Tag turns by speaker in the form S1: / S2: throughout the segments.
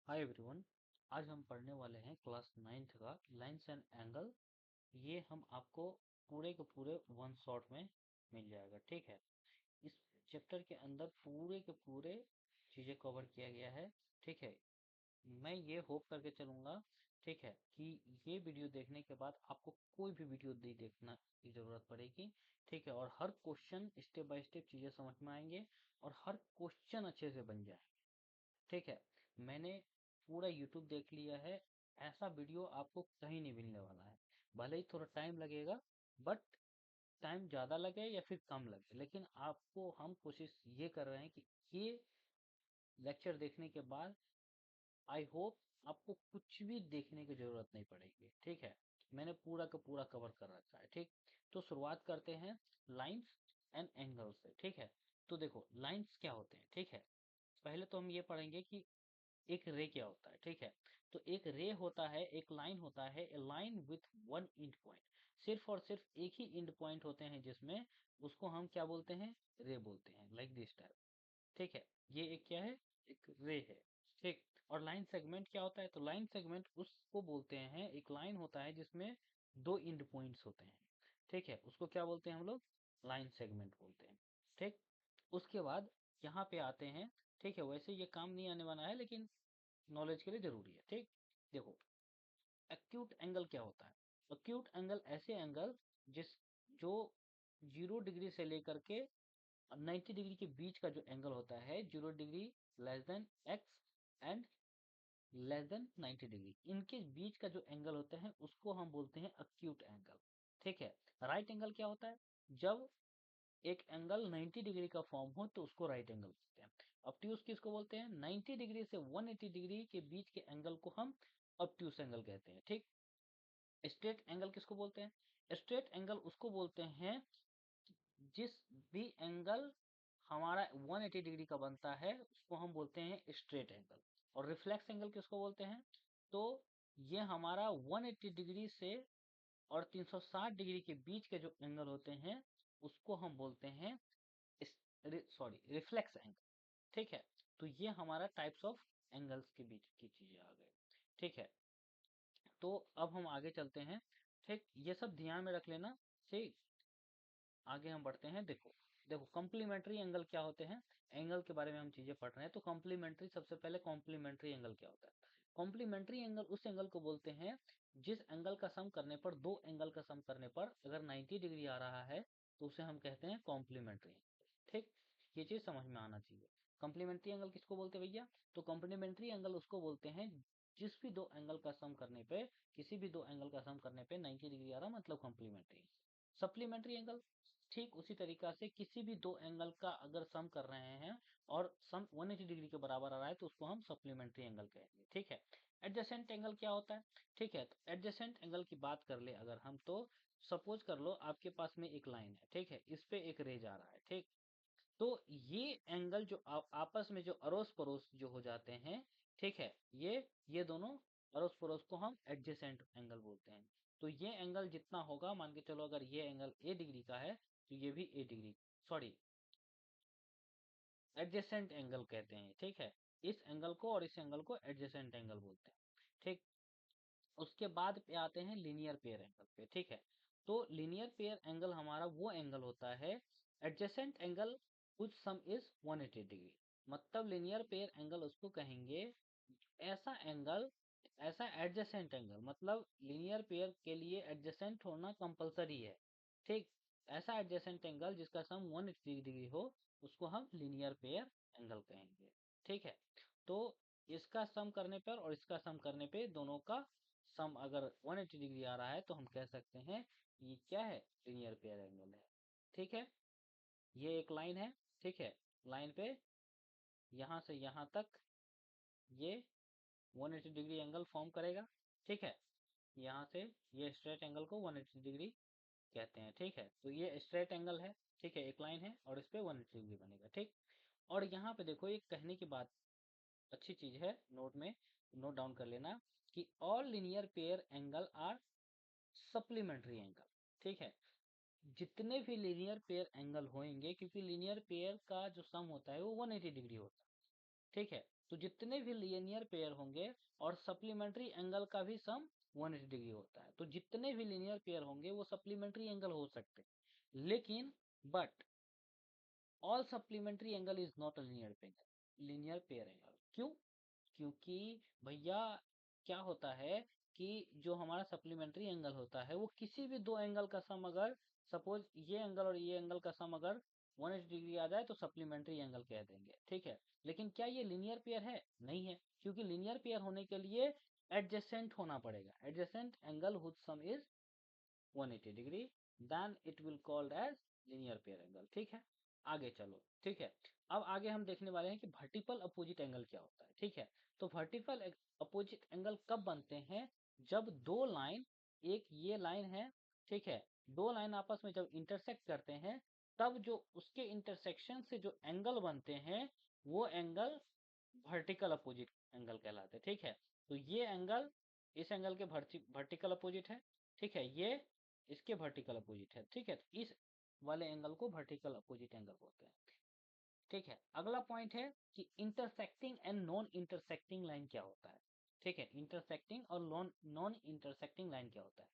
S1: Hi everyone. आज हम पढ़ने वाले हैं क्लास 9th का लाइंस एंड एंगल। ये हम आपको पूरे के पूरे वन शॉट में मिल जाएगा, ठीक है। इस चैप्टर के अंदर पूरे के पूरे चीजें कवर किया गया है, ठीक है। मैं ये होप करके चलूंगा, ठीक है, कि ये वीडियो देखने के बाद आपको कोई भी वीडियो नहीं देखना की जरूरत पड़ेगी, ठीक है। और हर क्वेश्चन स्टेप बाय स्टेप चीजें समझ में आएंगे और हर क्वेश्चन अच्छे से बन जाए, ठीक है। मैंने पूरा यूट्यूब देख लिया है, ऐसा वीडियो आपको कहीं नहीं मिलने वाला है। भले ही थोड़ा टाइम लगेगा, बट टाइम ज्यादा लगे या फिर कम लगे, लेकिन आपको हम कोशिश ये कर रहे हैं कि ये लेक्चर देखने के बाद आई होप आपको कुछ भी देखने की जरूरत नहीं पड़ेगी, ठीक है। मैंने पूरा का पूरा कवर कर रखा है, ठीक। तो शुरुआत करते हैं लाइंस एंड एंगल से, ठीक है। तो देखो लाइंस क्या होते हैं, ठीक है। पहले तो हम ये पढ़ेंगे कि एक रे क्या होता है, ठीक है। तो एक रे होता है, एक लाइन होता है, a line with one end point. सिर्फ और सिर्फ एक ही एंड पॉइंट होते हैं जिसमें, उसको हम क्या बोलते हैं, रे बोलते हैं, लाइक दिस टाइप, ठीक है। ये एक क्या है, एक रे है, ठीक। और लाइन सेगमेंट क्या होता है, तो लाइन सेगमेंट उसको बोलते हैं, एक लाइन होता है जिसमें दो एंड पॉइंट्स होते हैं, ठीक है। उसको क्या बोलते हैं हम लोग, लाइन सेगमेंट बोलते हैं, ठीक। उसके बाद यहाँ पे आते हैं, ठीक है। वैसे ये काम नहीं आने वाला है, लेकिन नॉलेज के लिए जरूरी है, ठीक। देखो एक्यूट एंगल क्या होता है। एक्यूट एंगल ऐसे एंगल जिस जो 0 डिग्री से लेकर के 90 डिग्री के बीच का जो एंगल होता है, 0 degree less than x and less than 90 degree, इनके बीच का जो एंगल होता है उसको हम बोलते हैं एक्यूट एंगल, ठीक है। राइट एंगल क्या होता है, जब एक एंगल 90 डिग्री का फॉर्म हो तो उसको राइट एंगल बोलते हैं। ऑब्ट्यूज किसको बोलते हैं, 90 डिग्री से 180 डिग्री के बीच के एंगल को हम ऑब्ट्यूज एंगल कहते हैं, ठीक। स्ट्रेट एंगल किसको बोलते हैं, स्ट्रेट एंगल उसको बोलते हैं जिस भी एंगल हमारा 180 डिग्री का बनता है उसको हम बोलते हैं स्ट्रेट एंगल। और रिफ्लेक्स एंगल किसको बोलते हैं, तो ये हमारा 180 डिग्री से और 360 डिग्री के बीच के जो एंगल होते हैं उसको हम बोलते हैं सॉरी रिफ्लेक्स एंगल, ठीक है। तो ये हमारा टाइप्स ऑफ एंगल्स के बीच की चीजें आ गए, ठीक है। तो अब हम आगे चलते हैं, ठीक। ये सब ध्यान में रख लेना, ठीक। आगे हम बढ़ते हैं। देखो देखो कॉम्प्लीमेंट्री एंगल क्या होते हैं, एंगल के बारे में हम चीजें पढ़ रहे हैं। तो कॉम्प्लीमेंट्री, सबसे पहले कॉम्प्लीमेंट्री एंगल क्या होता है। कॉम्प्लीमेंट्री एंगल उस एंगल को बोलते हैं जिस एंगल का सम करने पर, दो एंगल का सम करने पर अगर 90 डिग्री आ रहा है तो उसे हम कहते हैं कॉम्प्लीमेंट्री, ठीक। ये चीज समझ में आना चाहिए। कॉम्प्लीमेंट्री एंगल किसको बोलते हैं भैया, तो कॉम्प्लीमेंट्री एंगल उसको बोलते हैं जिस भी दो एंगल का सम करने पे, किसी भी दो एंगल का सम करने पे 90 डिग्री आ रहा मतलब कॉम्प्लीमेंट्री। सप्लीमेंट्री एंगल, ठीक उसी तरीका से किसी भी दो एंगल का अगर सम कर रहे हैं और सम 180 डिग्री के बराबर आ रहा है तो उसको हम सप्लीमेंट्री एंगल कहेंगे, ठीक है। एडजेसेंट एंगल क्या होता है, ठीक है। तो एडजेसेंट एंगल की बात कर ले अगर हम, तो सपोज कर लो आपके पास में एक लाइन है, ठीक है, इस पे एक रे जा रहा है, ठीक। तो ये एंगल जो आपस में जो अड़ोस पड़ोस जो हो जाते हैं, ठीक है, ये दोनों अड़ोस पड़ोस को हम एडजेसेंट एंगल बोलते हैं। तो ये एंगल जितना होगा, मान के चलो अगर ये एंगल ए डिग्री का है तो ये भी ए डिग्री, सॉरी एडजेसेंट एंगल कहते हैं, ठीक है। इस एंगल को और इस एंगल को एडजेसेंट एंगल बोलते हैं, ठीक। उसके बाद पे आते हैं लीनियर पेयर एंगल पे, ठीक है। तो लीनियर पेयर एंगल हमारा वो एंगल होता है, एडजेसेंट एंगल कुछ सम इज 180 डिग्री, मतलब लीनियर पेयर एंगल उसको कहेंगे ऐसा एंगल, ऐसा एडजेसेंट एंगल, मतलब लीनियर पेयर के लिए एडजेसेंट होना कंपलसरी है, ठीक। ऐसा एडजेसेंट एंगल जिसका सम 180 डिग्री हो उसको हम लीनियर पेयर एंगल कहेंगे, ठीक है। तो इसका सम करने पर और इसका सम करने पे दोनों का सम अगर 180 डिग्री आ रहा है तो हम कह सकते हैं ये क्या है, लीनियर पेयर एंगल है, ठीक है। ये एक लाइन है, ठीक है। लाइन पे यहां से यहां तक ये 180 डिग्री एंगल फॉर्म करेगा, ठीक है। यहाँ से ये स्ट्रेट एंगल को 180 डिग्री कहते हैं, ठीक है। तो ये स्ट्रेट एंगल है, ठीक है, एक लाइन है और इस पे 180 डिग्री बनेगा, ठीक। और यहाँ पे देखो एक कहने की बात, अच्छी चीज है, नोट में नोट डाउन कर लेना कि all linear pair angle are supplementary angle, ठीक है। जितने भी लीनियर पेयर एंगल होंगे, क्योंकि लीनियर पेयर का जो सम होता है वो 180 डिग्री होता है, ठीक है। तो जितने भी लीनियर पेयर होंगे और सप्लीमेंट्री एंगल का भी सम 180 डिग्री होता है, तो जितने भी लीनियर पेयर होंगे वो सप्लीमेंट्री एंगल हो सकते हैं, लेकिन but all supplementary angle is not a linear pair angle. क्यों? क्योंकि भैया क्या होता है कि जो हमारा सप्लीमेंट्री एंगल होता है वो किसी भी दो एंगल का सम, अगर सपोज ये एंगल और ये एंगल का सम अगर 180 डिग्री आ जाए तो सप्लीमेंट्री एंगल कह देंगे, ठीक है। लेकिन क्या ये लीनियर पेयर है? नहीं है, क्योंकि लीनियर पेयर होने के लिए एडजेसेंट होना पड़ेगा, adjacent angle whose sum is 180 degree, then it will called as linear pair angle, ठीक है। आगे चलो, ठीक है। अब आगे हम देखने वाले हैं कि वर्टिकल अपोजिट एंगल क्या होता है, ठीक है। तो वर्टिकल अपोजिट एंगल कब बनते हैं? जब दो लाइन, एक ये लाइन है, ठीक है, दो लाइन आपस में जब इंटरसेक्ट करते हैं, तब जो उसके इंटरसेक्शन से जो एंगल बनते हैं वो एंगल वर्टिकल अपोजिट एंगल कहलाते हैं, ठीक है। तो ये एंगल इस एंगल के वर्टिकल अपोजिट है, ठीक है, ये इसके वर्टिकल अपोजिट है, ठीक है। तो इस वाले एंगल को वर्टिकल अपोजिट एंगल बोलते हैं, ठीक है। अगला पॉइंट है कि intersecting and non intersecting line क्या होता है, ठीक है। इंटरसेक्टिंग और नॉन इंटरसेक्टिंग लाइन क्या होता है?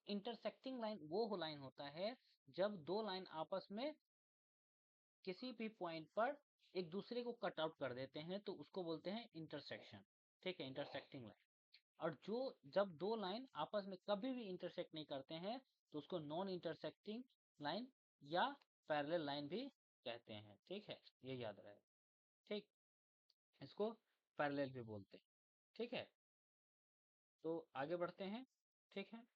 S1: इंटरसेक्टिंग लाइन वो लाइन होता है जब दो लाइन आपस में किसी भी पॉइंट पर एक दूसरे को कट आउट कर देते हैं तो उसको बोलते हैं इंटरसेक्शन, ठीक है, इंटरसेक्टिंग लाइन। और जो जब दो लाइन आपस में कभी भी इंटरसेक्ट नहीं करते हैं तो उसको नॉन इंटरसेक्टिंग लाइन या पैरेलल लाइन भी कहते हैं, ठीक है, ये याद रहे, ठीक। इसको पैरेलल भी बोलते हैं, ठीक है। तो आगे बढ़ते हैं, ठीक है।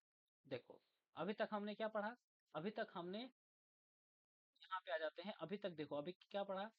S1: देखो, अभी तक हमने क्या पढ़ा? अभी तक हमने, यहाँ पे आ जाते हैं, अभी तक देखो अभी क्या पढ़ा?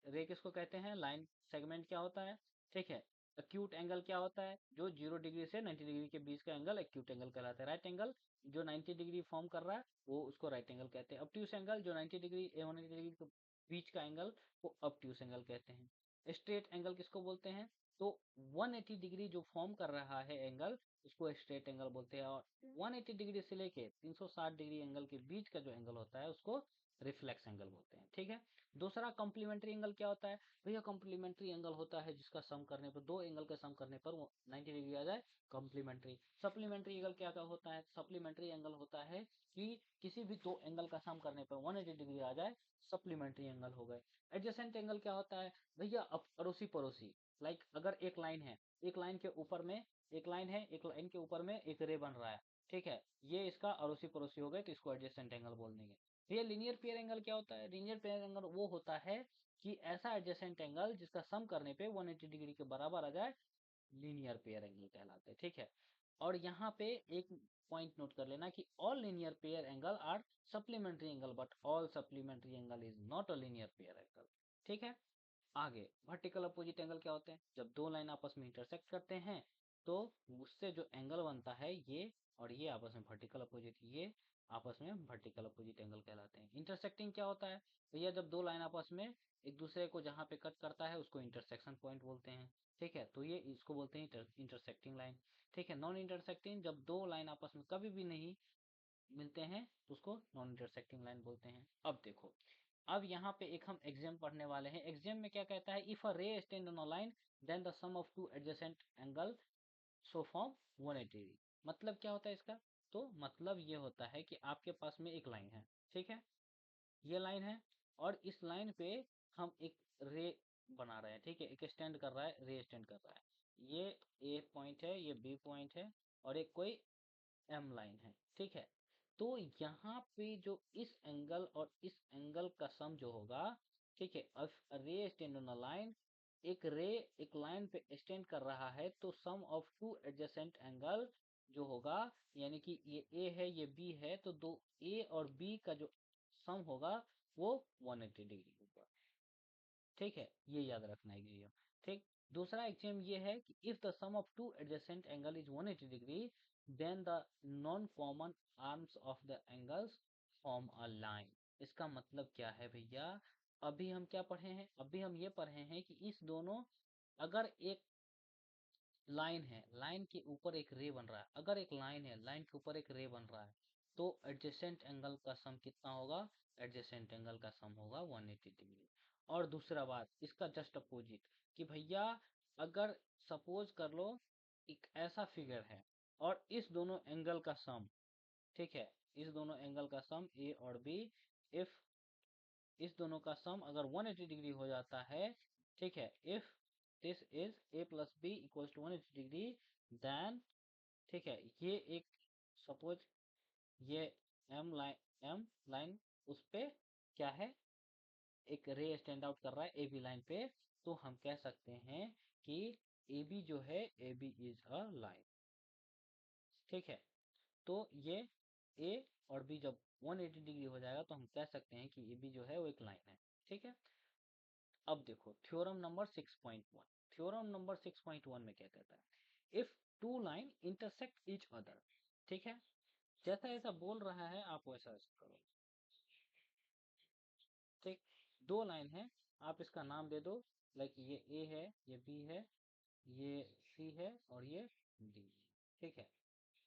S1: रे किसको कहते हैं? लाइन सेगमेंट क्या होता है, ठीक है। एक्यूट एंगल क्या होता है? जो 0 डिग्री से 90 डिग्री के बीच का एंगल एक्यूट एंगल कहलाता है। राइट एंगल जो 90 डिग्री फॉर्म कर रहा है वो उसको राइट एंगल कहते हैं। ऑब्ट्यूस एंगल जो 90 डिग्री 180 डिग्री के बीच का एंगल वो ऑब्ट्यूस एंगल कहते हैं। स्ट्रेट एंगल किसको बोलते हैं? तो 180 डिग्री जो फॉर्म कर रहा है एंगल उसको स्ट्रेट एंगल बोलते हैं, और 180 डिग्री से लेके 360 डिग्री एंगल के बीच का जो एंगल होता है उसको रिफ्लेक्स एंगल बोलते हैं, ठीक है। दूसरा कॉम्प्लीमेंट्री एंगल क्या होता है? भैया कॉम्प्लीमेंट्री एंगल होता है जिसका सम करने पर, दो एंगल का सम करने पर वो 90 डिग्री आ जाए, कॉम्प्लीमेंट्री। सप्लीमेंट्री एंगल क्या क्या होता है? सप्लीमेंट्री एंगल होता है कि किसी भी दो एंगल का सम करने पर 180 डिग्री आ जाए, सप्लीमेंट्री एंगल हो गए। एडजेसेंट एंगल क्या होता है? भैया अड़ोसी पड़ोसी, लाइक अगर एक लाइन है, एक लाइन के ऊपर में एक लाइन है, एक लाइन के ऊपर में एक रे बन रहा है, ठीक है, ये इसका अड़ोसी पड़ोसी हो गए तो इसको एडजेसेंट एंगल बोल देंगे। ये लीनियर पेयर एंगल क्या होता है? लीनियर पेयर एंगल वो होता है कि ऐसा एडजेसेंट एंगल जिसका सम करने पे 180 डिग्री के बराबर आ जाए, लीनियर पेयर एंगल कहलाते हैं, ठीक है। और यहाँ पे एक पॉइंट नोट कर लेना कि all linear pair angle are supplementary angle but all supplementary angle is not a linear pair angle, ठीक है। आगे वर्टिकल अपोजिट एंगल क्या होते हैं? जब दो लाइन आपस में इंटरसेक्ट करते हैं तो उससे जो एंगल बनता है ये और ये आपस में वर्टिकल अपोजिट, ये आपस में वर्टिकल अपोजिट एंगल कहलाते हैं। इंटरसेक्टिंग क्या होता है? भैया जब दो लाइन आपस में एक दूसरे को जहाँ पे कट करता है उसको इंटरसेक्शन पॉइंट बोलते हैं, ठीक है। तो ये इसको बोलते हैं इंटरसेक्टिंग लाइन, ठीक है। नॉन इंटरसेक्टिंग जब दो लाइन आपस में कभी भी नहीं मिलते हैं तो उसको नॉन इंटरसेक्टिंग लाइन बोलते हैं। अब देखो, अब यहाँ पे एक हम एग्जाम पढ़ने वाले हैं। एग्जाम में क्या कहता है? If a ray stand on a line then the sum of two adjacent angle so form 180 degree. मतलब क्या होता है इसका? तो मतलब ये होता है कि आपके पास में एक लाइन है, ठीक है, ये लाइन है, और इस लाइन पे हम एक रे बना रहे हैं, ठीक है, एक स्टैंड कर रहा है, रे स्टैंड कर रहा है। ये ए पॉइंट है, ये बी पॉइंट है, और एक कोई एम लाइन है, ठीक है। तो यहाँ पे जो इस एंगल और इस एंगल का सम जो होगा, ठीक है, रे स्टैंड ऑन अ लाइन, एक रे एक लाइन पे स्टैंड कर रहा है तो सम ऑफ टू एडजेसेंट एंगल जो होगा, यानी कि ये ए है ये बी है, तो दो ए और बी का जो सम होगा वो 180 डिग्री होगा, ठीक है, ये याद रखना है एग्जाम, ठीक। दूसरा एग्जाम ये है कि if the sum of two adjacent angle is 180 degree then the non common arms of the angles form a line. इसका मतलब क्या है भैया? अभी हम क्या पढ़े हैं? अभी हम ये पढ़े हैं कि इस दोनों, अगर एक लाइन है, लाइन के ऊपर एक रे बन रहा है, अगर एक लाइन है, लाइन के ऊपर एक रे बन रहा है, तो एडजेसेंट एंगल का सम कितना होगा? एडजेसेंट एंगल का सम होगा 180 डिग्री। और दूसरा बात इसका जस्ट अपोजिट कि भैया अगर सपोज कर लो एक ऐसा फिगर है और इस दोनों एंगल का सम, ठीक है, इस दोनों एंगल का सम ए और बी, इफ इस दोनों का सम अगर 180 डिग्री हो जाता है, ठीक है, if this is a plus b equal to 180 degree, then, ठीक है, ये एक सपोज ये एम लाइन उस पे क्या है, एक रे स्टैंड आउट कर रहा है ए बी लाइन पे, तो हम कह सकते हैं कि ए बी जो है A B is a line, ठीक है। तो ये ए और बी जब 180 डिग्री हो जाएगा तो हम कह सकते हैं कि ए बी जो है वो एक लाइन है, ठीक है। अब देखो थ्योरम नंबर 6.1, थ्योरम नंबर 6.1 में क्या कहता है, if two line intersect each other, ठीक है, जैसा ऐसा बोल रहा है आप वैसा ऐसा करो, ठीक। दो लाइन है, आप इसका नाम दे दो, लाइक ये ए है, ये बी है, ये सी है और ये डी, ठीक है।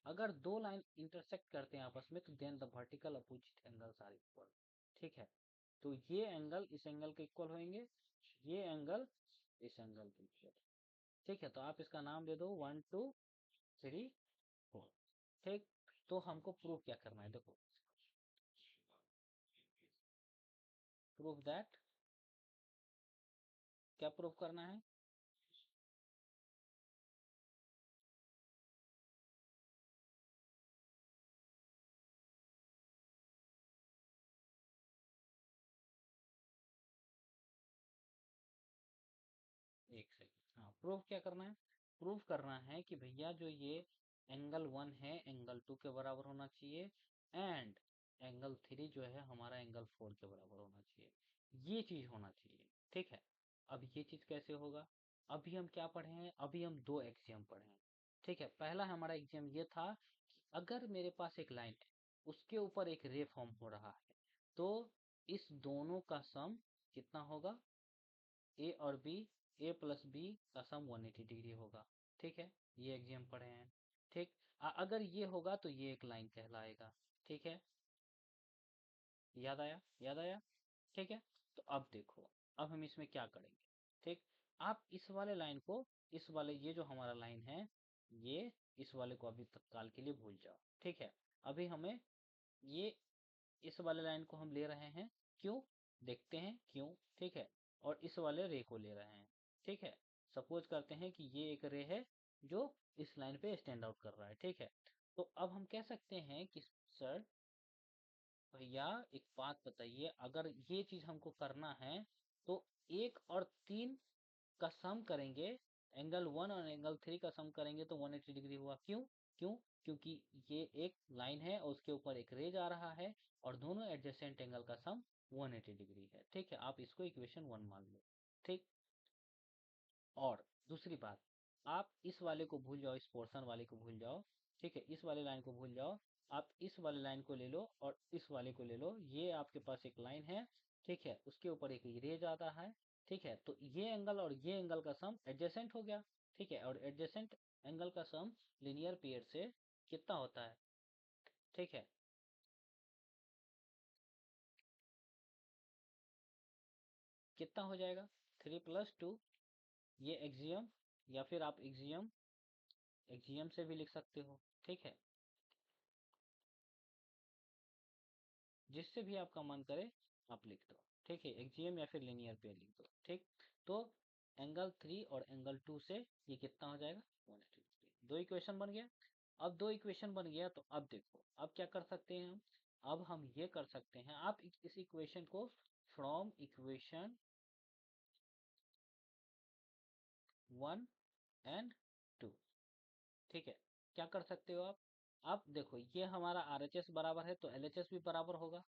S1: अगर दो लाइन इंटरसेक्ट करते हैं आपस में तो then the vertical opposite angles are equal, ठीक है। तो ये एंगल इस एंगल के इक्वल होंगे, ये एंगल इस एंगल के इक्वल, ठीक है। तो आप इसका नाम दे दो 1 2 3 4, ठीक। तो हमको प्रूफ क्या करना है, देखो प्रूफ दैट, क्या प्रूफ करना है, एक सेकंड, हाँ प्रूफ क्या करना है, प्रूफ करना है कि भैया जो ये एंगल 1 है एंगल 2 के बराबर होना चाहिए, एंड एंगल 3 जो है हमारा एंगल 4 के बराबर होना चाहिए, ये चीज होना चाहिए, ठीक है। अब ये चीज कैसे होगा, अभी हम क्या पढ़े हैं, अभी हम दो एक्सियम पढ़े हैं, ठीक है। पहला हमारा एक्सियम ये था कि अगर मेरे पास एक लाइन है उसके ऊपर एक रे फॉर्म हो रहा है, तो इस दोनों का सम कितना होगा, ए और बी, ए प्लस बी का सम 180 डिग्री होगा, ठीक है। ये एग्जाम पढ़े हैं, ठीक। अगर ये होगा तो ये एक लाइन कहलाएगा, ठीक है। याद आया, याद आया, ठीक है। तो अब देखो, अब हम इसमें क्या करेंगे, ठीक। आप इस वाले लाइन को, इस वाले ये जो हमारा लाइन है, ये इस वाले को अभी तत्काल के लिए भूल जाओ, ठीक है। अभी हमें ये इस वाले लाइन को हम ले रहे हैं, क्यों, देखते हैं क्यों, ठीक है। और इस वाले रे को ले रहे हैं, ठीक है। सपोज करते हैं कि ये एक रे है जो इस लाइन पे स्टैंड आउट कर रहा है, ठीक है। तो अब हम कह सकते हैं कि सर भैया एक बात बताइए, अगर ये चीज हमको करना है तो 1 और 3 का सम करेंगे, एंगल 1 और एंगल 3 का सम करेंगे तो 180 डिग्री हुआ, क्यों, क्यों, क्योंकि ये एक लाइन है और उसके ऊपर एक रे जा रहा है और दोनों एडजेसेंट एंगल का सम 180 डिग्री है, ठीक है। आप इसको इक्वेशन 1 मान लो, ठीक। और दूसरी बात, आप इस वाले को भूल जाओ, इस पोर्शन वाले को भूल जाओ, ठीक है, इस वाले लाइन को भूल जाओ, आप इस वाले लाइन को ले लो और इस वाले को ले लो, ये आपके पास एक लाइन है, ठीक है, उसके ऊपर एक इरेज आता है, ठीक है। तो ये एंगल और ये एंगल का सम एडजेसेंट हो गया, ठीक है। और एडजेसेंट एंगल का सम लिनियर पेयर से कितना होता है, ठीक है, कितना हो जाएगा, 3 + 2, ये एक्सियम, या फिर आप एक्सियम एक्सियम से भी लिख सकते हो, ठीक है, जिससे भी आपका मन करे आप लिख दो, ठीक है, एक्सियम या फिर लिनियर पेयर लिख दो, ठीक। तो एंगल 3 और एंगल 2 से ये कितना हो जाएगा, 180 डिग्री, दो इक्वेशन बन गया। अब दो इक्वेशन बन गया तो अब देखो अब क्या कर सकते हैं हम, अब हम ये कर सकते हैं, आप इस इक्वेशन को फ्रॉम इक्वेशन 1 और 2, ठीक है, क्या कर सकते हो आप, अब देखो ये हमारा RHS बराबर है तो LHS भी बराबर होगा,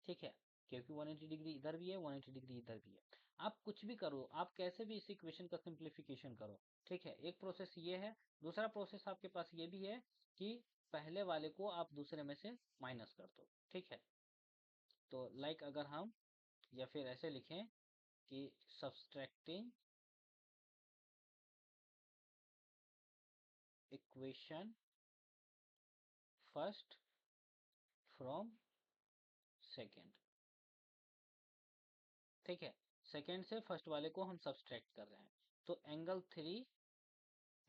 S1: ठीक है, क्योंकि 180 डिग्री इधर भी है, 180 डिग्री इधर भी है। आप कुछ भी करो, आप कैसे भी इस इक्वेशन का सिंप्लीफिकेशन करो, ठीक है, एक प्रोसेस ये है। दूसरा प्रोसेस आपके पास ये भी है कि पहले वाले को आप दूसरे में से माइनस कर दो, ठीक है। तो लाइक अगर हम या फिर ऐसे लिखें कि subtracting equation first from second, ठीक है, सेकेंड से फर्स्ट वाले को हम सब्सट्रैक्ट कर रहे हैं, तो एंगल 3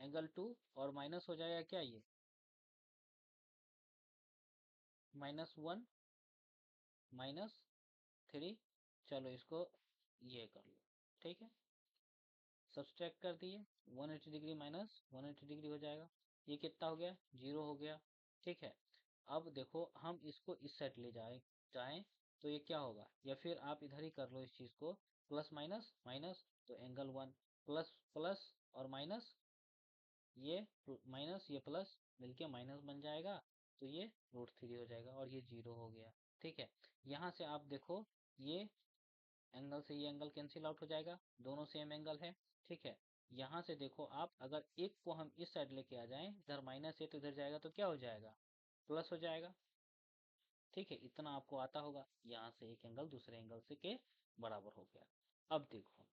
S1: एंगल 2 और माइनस हो जाएगा क्या ये -1 -3। चलो इसको ये कर लो, ठीक है, सब्सट्रैक्ट कर दिए, 180 डिग्री माइनस 180 डिग्री हो जाएगा, ये कितना हो गया 0 हो गया। ठीक है, अब देखो हम इसको इस साइड ले जाएं तो ये क्या होगा, या फिर आप इधर ही कर लो इस चीज को, प्लस माइनस माइनस, तो एंगल 1 प्लस प्लस और माइनस, ये माइनस ये प्लस मिलके माइनस बन जाएगा, तो ये √3 हो जाएगा और ये 0 हो गया। ठीक है, यहाँ से आप देखो ये एंगल से ये एंगल कैंसिल आउट हो जाएगा, दोनों सेम एंगल है। ठीक है, यहाँ से देखो आप अगर एक को हम इस साइड लेके आ जाएं, इधर माइनस है तो इधर जाएगा तो क्या हो जाएगा, प्लस हो जाएगा। ठीक है, इतना आपको आता होगा, यहाँ से एक एंगल दूसरे एंगल से के बराबर हो गया। अब देखो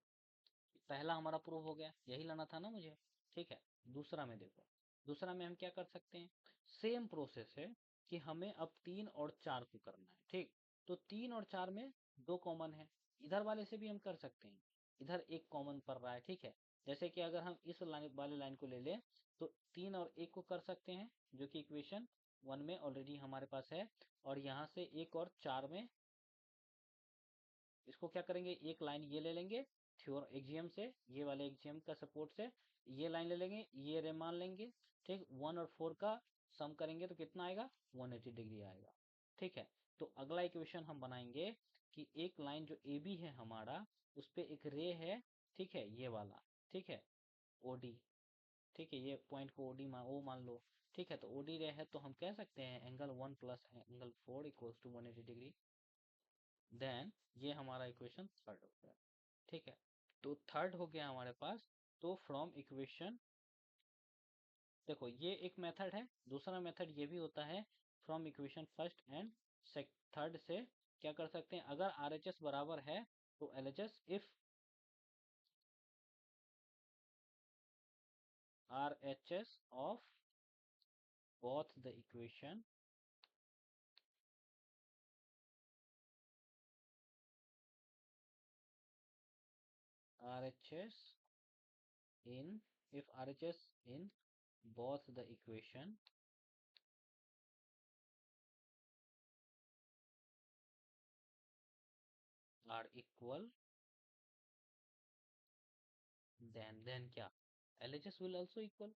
S1: पहला हमारा प्रूव हो गया, यही लाना था ना मुझे। ठीक है, दूसरा में देखो, दूसरा में हम क्या कर सकते हैं, सेम प्रोसेस है कि हमें अब 3 और 4 को करना है। ठीक, तो 3 और 4 में 2 कॉमन है, इधर वाले से भी हम कर सकते हैं, इधर एक कॉमन पड़ रहा है। ठीक है, जैसे कि अगर हम इस लाइन वाले लाइन को ले लें तो 3 और 1 को कर सकते हैं, जो कि इक्वेशन 1 में ऑलरेडी हमारे पास है, और यहाँ से 1 और 4 में इसको क्या करेंगे, एक लाइन ये ले लेंगे थ्योर एक्जियम से, ये वाले एक्जियम का सपोर्ट से ये लाइन ले लेंगे, ये रे मान लेंगे। ठीक, 1 और 4 का सम करेंगे तो कितना आएगा 180 डिग्री आएगा। ठीक है, तो अगला इक्वेशन हम बनाएंगे कि एक लाइन जो ए बी है हमारा, उस पे एक रे है। ठीक है, ये वाला, ठीक है, ओडी। ठीक है, ये पॉइंट को ओडी ओ मान लो। ठीक है, तो ओडी रे है तो हम कह सकते हैं angle 1 plus angle 4 equals to 180 degree. Then ये हमारा इक्वेशन थर्ड हो गया। ठीक है, तो थर्ड हो गया हमारे पास। तो फ्रॉम इक्वेशन, देखो ये एक मेथड है, दूसरा मेथड ये भी होता है, from equation first and third से क्या कर सकते हैं, अगर आरएचएस बराबर है तो LHS, if RHS of both the equation, RHS in, if RHS in both the equation are equal, then क्या, LHS will also equal।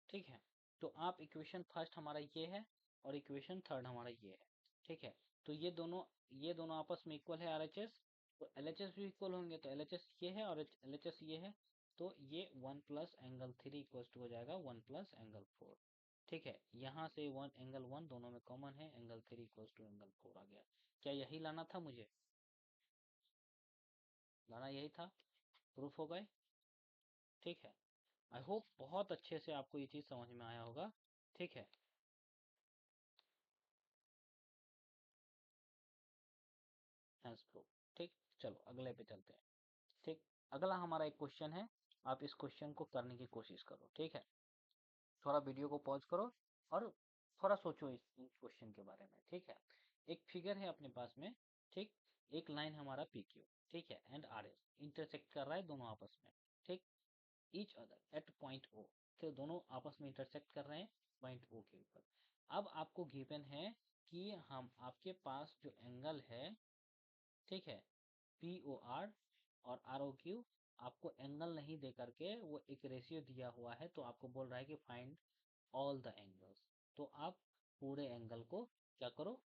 S1: ठीक है, तो आप इक्वेशन फर्स्ट हमारा ये है और इक्वेशन थर्ड हमारा ये है। ठीक है, तो ये दोनों आपस में इक्वल है आरएचएस, तो एलएचएस भी इक्वल होंगे, तो एलएचएस ये है और एलएचएस ये है, तो ये 1 + एंगल 3 इक्वल टू हो जाएगा 1 + एंगल 4। ठीक है, यहाँ से एंगल 1 दोनों में कॉमन है, एंगल 3 इक्वल टू एंगल 4 आ गया। क्या यही लाना था मुझे, लाना यही था, प्रूफ हो गए। ठीक है, आई होप बहुत अच्छे से आपको ये चीज समझ में आया होगा। ठीक है, हैंस प्रूफ। ठीक, चलो अगले पे चलते हैं। ठीक, अगला हमारा एक क्वेश्चन है, आप इस क्वेश्चन को करने की कोशिश करो। ठीक है, थोड़ा वीडियो को पॉज करो और थोड़ा सोचो इस क्वेश्चन के बारे में। ठीक है, एक फिगर है अपने पास में। ठीक, एक लाइन हमारा पी क्यू, ठीक है, एंड आर एस इंटरसेक्ट कर रहा है दोनों आपस में। ठीक, each other at point O, तो दोनों आपस में इंटरसेक्ट कर रहे हैं पॉइंट ओ के ऊपर। अब आपको गिवन है कि हम आपके पास जो एंगल है, ठीक है, पी ओ आर और आर ओ क्यू, आपको एंगल नहीं दे करके वो एक रेशियो दिया हुआ है, तो आपको बोल रहा है कि फाइंड ऑल द एंगल्स। तो आप पूरे एंगल को क्या करो,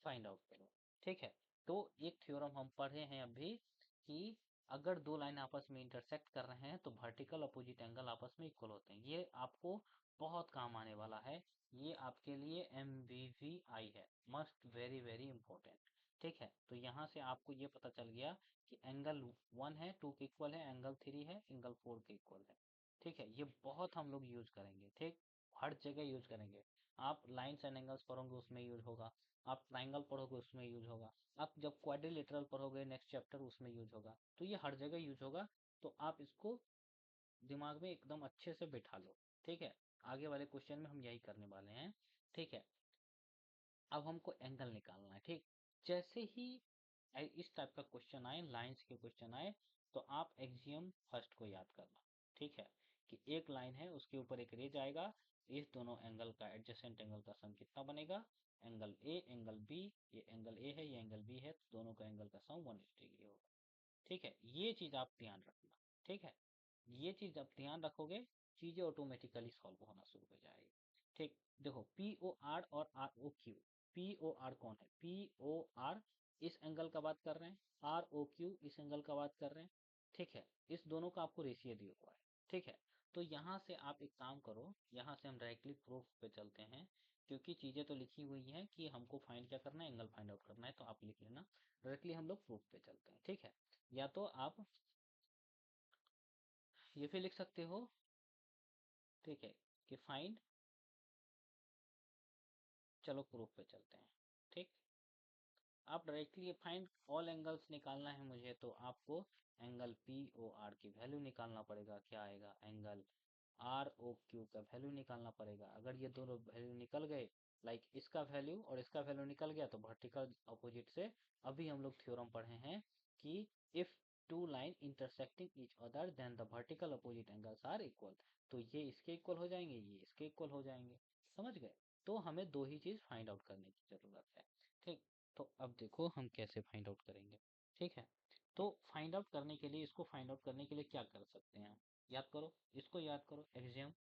S1: फाइंड आउट करो। ठीक है, तो एक थ्योरम हम पढ़े हैं अभी कि अगर दो लाइन आपस में इंटरसेक्ट कर रहे हैं तो वर्टिकल अपोजिट एंगल आपस में इक्वल होते हैं। ये आपको बहुत काम आने वाला है, ये आपके लिए MVVI है, मस्ट वेरी वेरी इंपॉर्टेंट। ठीक है, तो यहाँ से आपको ये पता चल गया कि एंगल 1 है 2 के इक्वल है, एंगल 3 है एंगल 4 के इक्वल है। ठीक है, ये बहुत हम लोग यूज करेंगे। ठीक, हर जगह यूज करेंगे। आप लाइन्स एंड एंगल्स पढ़ोगे उसमें यूज होगा, आप ट्राइंगल पढ़ोगे उसमें यूज होगा, आप जब क्वाड्रिलेटरल पढ़ोगे नेक्स्ट चैप्टर उसमें यूज होगा, तो ये हर जगह यूज होगा। तो आप इसको दिमाग में एकदम अच्छे से बिठा लो। ठीक है, आगे वाले क्वेश्चन में हम यही करने वाले हैं, ठीक है। अब हमको एंगल निकालना है, ठीक। जैसे ही इस टाइप का क्वेश्चन आए, लाइंस के क्वेश्चन आए, तो आप एक्सियम फर्स्ट को याद करना, ठीक है। कि एक लाइन है, उसके ऊपर एक रे जाएगा, इस दोनों एंगल का एडजेसेंट एंगल का सम कितना बनेगा, एंगल ए एंगल बी, ये एंगल ए है ये एंगल बी है, तो दोनों का एंगल का सम 180 डिग्री होगा, ठीक है। ये चीज आप ध्यान रखना, ठीक है। ये चीज आप ध्यान रखोगे, चीजें ऑटोमेटिकली सॉल्व होना शुरू हो जाएगी, ठीक। देखो पी ओ आर और R O Q, P O R कौन है, पी ओ आर इस एंगल का बात कर रहे हैं, आर ओ क्यू इस एंगल का बात कर रहे हैं, ठीक है। इस दोनों का आपको रेशियो दिया हुआ है, ठीक है। तो यहाँ से आप एक काम करो, यहाँ से हम डायरेक्टली प्रूफ पे चलते हैं, क्योंकि चीजें तो लिखी हुई हैं कि हमको फाइंड क्या करना है, एंगल फाइंड आउट करना है, तो आप लिख लेना। डायरेक्टली हम लोग प्रूफ पे चलते हैं, ठीक है। या तो आप ये भी लिख सकते हो, ठीक है, कि फाइंड, चलो प्रूफ पे चलते हैं, ठीक। आप डायरेक्टली फाइंड ऑल एंगल्स निकालना है मुझे, तो आपको एंगल पी ओ आर की वैल्यू निकालना पड़ेगा, क्या आएगा, एंगल आर ओ क्यू का वैल्यू निकालना पड़ेगा। अगर ये दोनों वैल्यू निकल गए, लाइक इसका वैल्यू और इसका वैल्यू निकल गया, तो वर्टिकल अपोजिट से, अभी हम लोग थ्योरम पढ़े हैं कि if two line intersecting each other then the vertical opposite angles are equal, तो ये इसके इक्वल हो जाएंगे, ये इसके इक्वल हो जाएंगे, समझ गए। तो हमें दो ही चीज फाइंड आउट करने की जरूरत है, ठीक। तो अब देखो हम कैसे फाइंड आउट करेंगे, ठीक है। तो फाइंड आउट करने के लिए, इसको फाइंड आउट करने के लिए क्या कर सकते हैं, याद करो, इसको याद करो, एक्सियम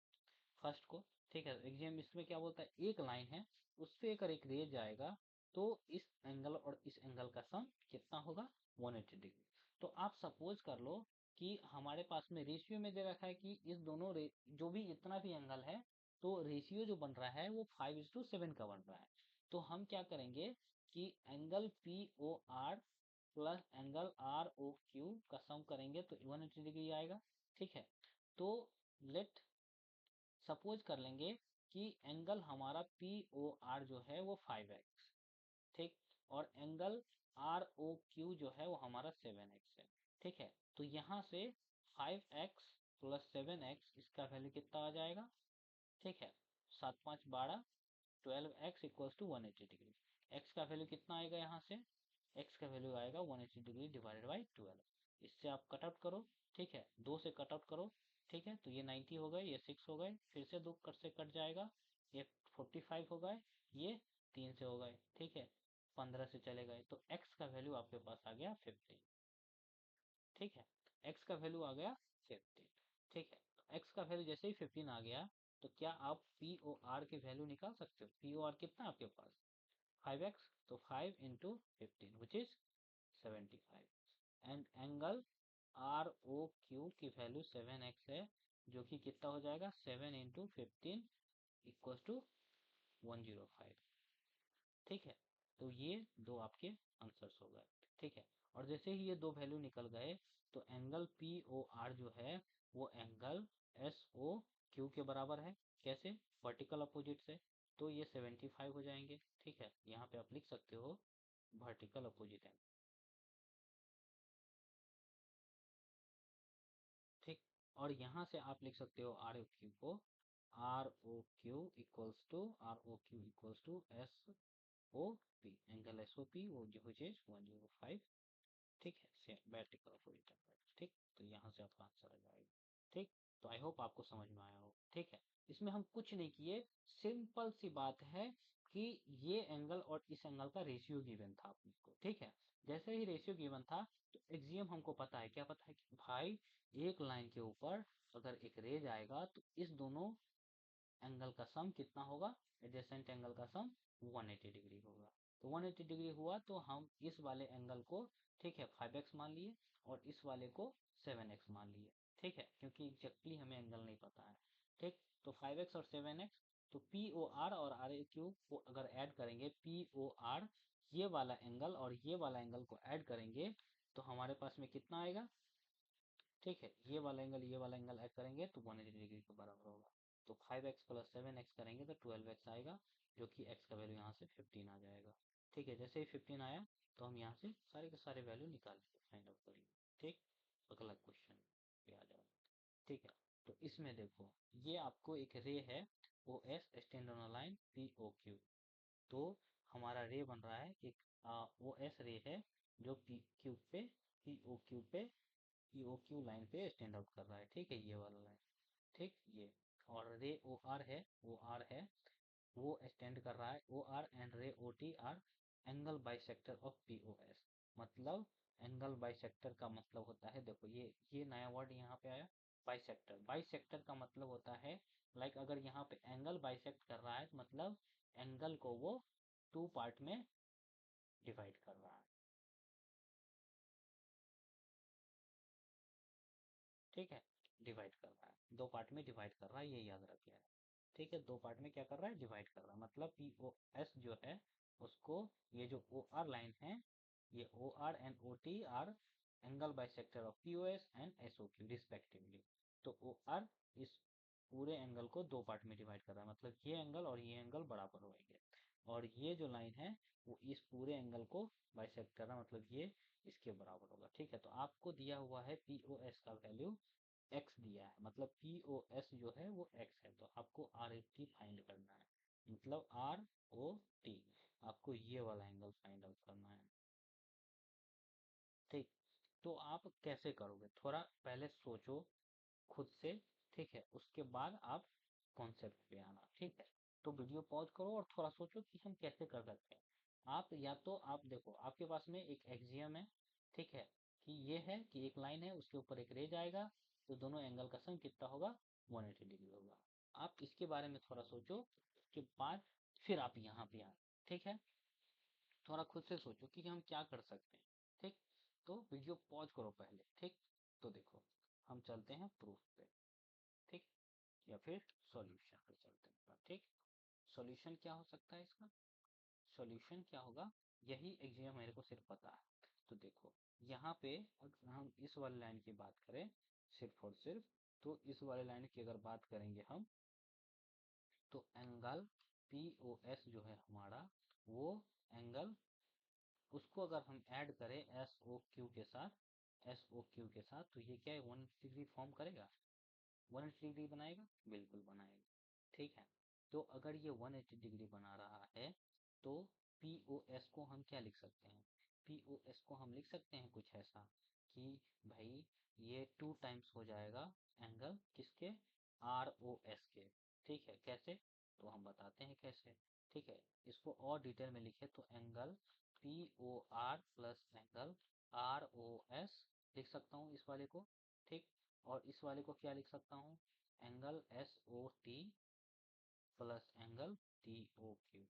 S1: फर्स्ट को, ठीक है। एक्सियम इसमें क्या बोलता है, एक लाइन है, उस पे अगर एक रे जाएगा, तो इस एंगल और इस एंगल का सम कितना होगा, 180 डिग्री। तो आप सपोज कर लो कि हमारे पास में रेशियो में दे रखा है कि इस दोनों जो भी इतना भी एंगल है, तो रेशियो जो बन रहा है वो 5:7 का बन रहा है। तो हम क्या करेंगे कि angle P O R plus angle R O Q का सम करेंगे, तो 180 डिग्री आएगा, ठीक है। तो लेट सपोज कर लेंगे कि एंगल हमारा पी ओ आर जो है वो 5x, ठीक। और एंगल आर ओ क्यू जो है वो हमारा 7x है, ठीक है। तो यहाँ से 5x प्लस 7x, इसका वैल्यू कितना आ जाएगा, ठीक है। 7×5 = 12, 12x equals to 180 degree. x का वैल्यू कितना आएगा, यहाँ से x का वैल्यू आएगा 180 डिग्री डिवाइडेड बाई 12। इससे आप कट आउट करो, ठीक है, 2 से कट आउट करो, ठीक है। तो ये 90 हो गए, ये 6 हो गए, फिर से 2 कट से कट जाएगा, ये 45 हो गए, ये 3 से हो गए, ठीक है, 15 से चले गए, तो x का वैल्यू आपके पास आ गया 15, ठीक है। x का वैल्यू आ गया 15, ठीक है। तो x का वैल्यू जैसे ही 15 आ गया, तो क्या आप पी ओ आर की वैल्यू निकाल सकते हो, पी ओ आर कितना आपके पास, 5x, तो 5 into 15 which is 75, and angle R O Q की वैल्यू 7x है, जो कि कितना हो जाएगा, 7 into 15 इक्वल्स टू 105, ठीक है। तो ये दो आपके आंसर्स हो गए, ठीक है। और जैसे ही ये दो वैल्यू निकल गए, तो एंगल पी ओ आर जो है वो एंगल एस ओ क्यू के बराबर है, कैसे, वर्टिकल अपोजिट से, तो ये 75 हो जाएंगे, ठीक है। यहाँ पे आप लिख सकते हो वर्टिकल अपोजिट एंगल, ठीक। और यहाँ से आप लिख सकते हो आर ओ क्यू को, R O Q equals to S O P, angle S O P वो जो है 105, ठीक है, सेम वर्टिकल अपोजिट एंगल, ठीक। तो यहाँ से आपका आंसर आ जाएगा, ठीक। तो आई होप आपको समझ में आया हो, ठीक है। इसमें हम कुछ नहीं किए, सिंपल सी बात है कि ये एंगल और इस एंगल का रेशियो गिवन था अपने को, ठीक है। जैसे ही रेशियो गिवन था, तो एक्सियम हमको पता है, क्या पता है कि भाई एक लाइन के ऊपर अगर एक रे जाएगा, तो इस दोनों एंगल का सम कितना होगा, एडजेसेंट एंगल का सम 180 डिग्री होगा। तो 180 डिग्री हुआ, तो हम इस वाले एंगल को, ठीक है, 5x मान लिए, और इस वाले को 7x मान लिए, ठीक है, क्योंकि एग्जैक्टली हमें एंगल नहीं पता है, ठीक। तो 5x और 7x, तो पी ओ आर और आर ए क्यू को अगर ऐड करेंगे, पी ओ आर ये वाला एंगल और ये वाला एंगल को ऐड करेंगे, तो हमारे पास में कितना आएगा, ठीक है। ये वाला एंगल ऐड करेंगे तो 180 डिग्री के बराबर होगा। तो 5x प्लस 7x करेंगे तो 12x आएगा, जो कि x का वैल्यू यहाँ से 15 आ जाएगा, ठीक है। जैसे ही 15 आया, तो हम यहाँ से सारे के सारे वैल्यू निकाल के फाइंड आउट करेंगे, ठीक। अगला क्वेश्चन पे आ जाओ, ठीक है। तो इसमें देखो, ये आपको एक रे है O S stand on line P O Q. तो हमारा रे बन रहा है एक ओ एस रे है जो पी क्यू पे पी ओ क्यू लाइन पे स्टैंड आउट कर रहा है, ठीक है, ये वाला लाइन, ठीक ये। और रे ओ आर है, वो स्टैंड कर रहा है ओ R and ray O T are angle bisector of P O S. मतलब एंगल बाइसेक्टर का मतलब होता है, देखो ये नया वर्ड यहाँ पे आया, बाइसेक्टर। बाइसेक्टर का मतलब होता है, लाइक अगर यहाँ पे एंगल बाइसेक्ट कर रहा है तो मतलब एंगल को वो टू पार्ट में डिवाइड कर रहा है, ठीक है, डिवाइड कर रहा है, दो पार्ट में डिवाइड कर रहा है, ये याद रखिए। ठीक है, दो पार्ट में क्या कर रहा है, डिवाइड कर रहा है। मतलब पी ओ एस जो है उसको, ये जो ओ आर लाइन है, ये O R and O T are angle bisector of P O S and S O Q respectively. तो ओ आर इस पूरे एंगल को दो पार्ट में डिवाइड कर रहा है, मतलब ये एंगल और ये एंगल बराबर होंगे। और ये जो लाइन है वो इस पूरे एंगल को बाइसेक्ट कर रहा है, मतलब ये इसके बराबर होगा, ठीक है। तो आपको दिया हुआ है पी ओ एस का वैल्यू एक्स दिया है, मतलब पी ओ एस जो है वो एक्स है, तो आपको आर ए टी फाइंड करना है, मतलब आर ओ टी, आपको ये वाला एंगल फाइंड आउट करना है, ठीक। तो आप कैसे करोगे, थोड़ा पहले सोचो खुद से, ठीक है, उसके बाद आप कॉन्सेप्ट पे आना, ठीक है। तो वीडियो पॉज करो और थोड़ा सोचो कि हम कैसे कर सकते हैं। आप या तो आप देखो, आपके पास में एक एक्सियम है, ठीक है, कि ये है कि एक लाइन है उसके ऊपर एक रे जाएगा, तो दोनों एंगल का सम कितना होगा, 180 डिग्री होगा। आप इसके बारे में थोड़ा सोचो, उसके बाद फिर आप यहाँ पे आए, ठीक है। थोड़ा खुद से सोचो कि हम क्या कर सकते हैं, ठीक। तो वीडियो पॉज करो पहले, ठीक। तो देखो, हम चलते हैं प्रूफ पे, ठीक, या फिर सॉल्यूशन पे चलते हैं, ठीक। सॉल्यूशन क्या हो सकता है इसका, सॉल्यूशन क्या होगा, यही एग्जाम मेरे को सिर्फ पता है। तो देखो, यहाँ पे अगर हम इस वाले लाइन की बात करें, सिर्फ और सिर्फ, तो इस वाले लाइन की अगर बात करेंगे हम, तो एंगल पी ओ एस जो है हमारा, वो एंगल, उसको अगर हम ऐड करें एस ओ क्यू के साथ, एस ओ क्यू के साथ, तो ये क्या है, 180 डिग्री फॉर्म करेगा, 180 डिग्री बनाएगा, बिल्कुल बनाएगा, ठीक है। तो अगर ये 180 डिग्री बना रहा है, तो पी ओ एस को हम क्या लिख सकते हैं, पी ओ एस को हम लिख सकते हैं कुछ ऐसा कि भाई ये टू टाइम्स हो जाएगा एंगल किसके, आर ओ एस के, ठीक है। कैसे, तो हम बताते हैं कैसे, ठीक है। इसको और डिटेल में लिखे तो angle P O R plus angle R O S लिख सकता हूँ इस वाले को, ठीक। और इस वाले को क्या लिख सकता हूँ, angle S O T plus angle T O Q,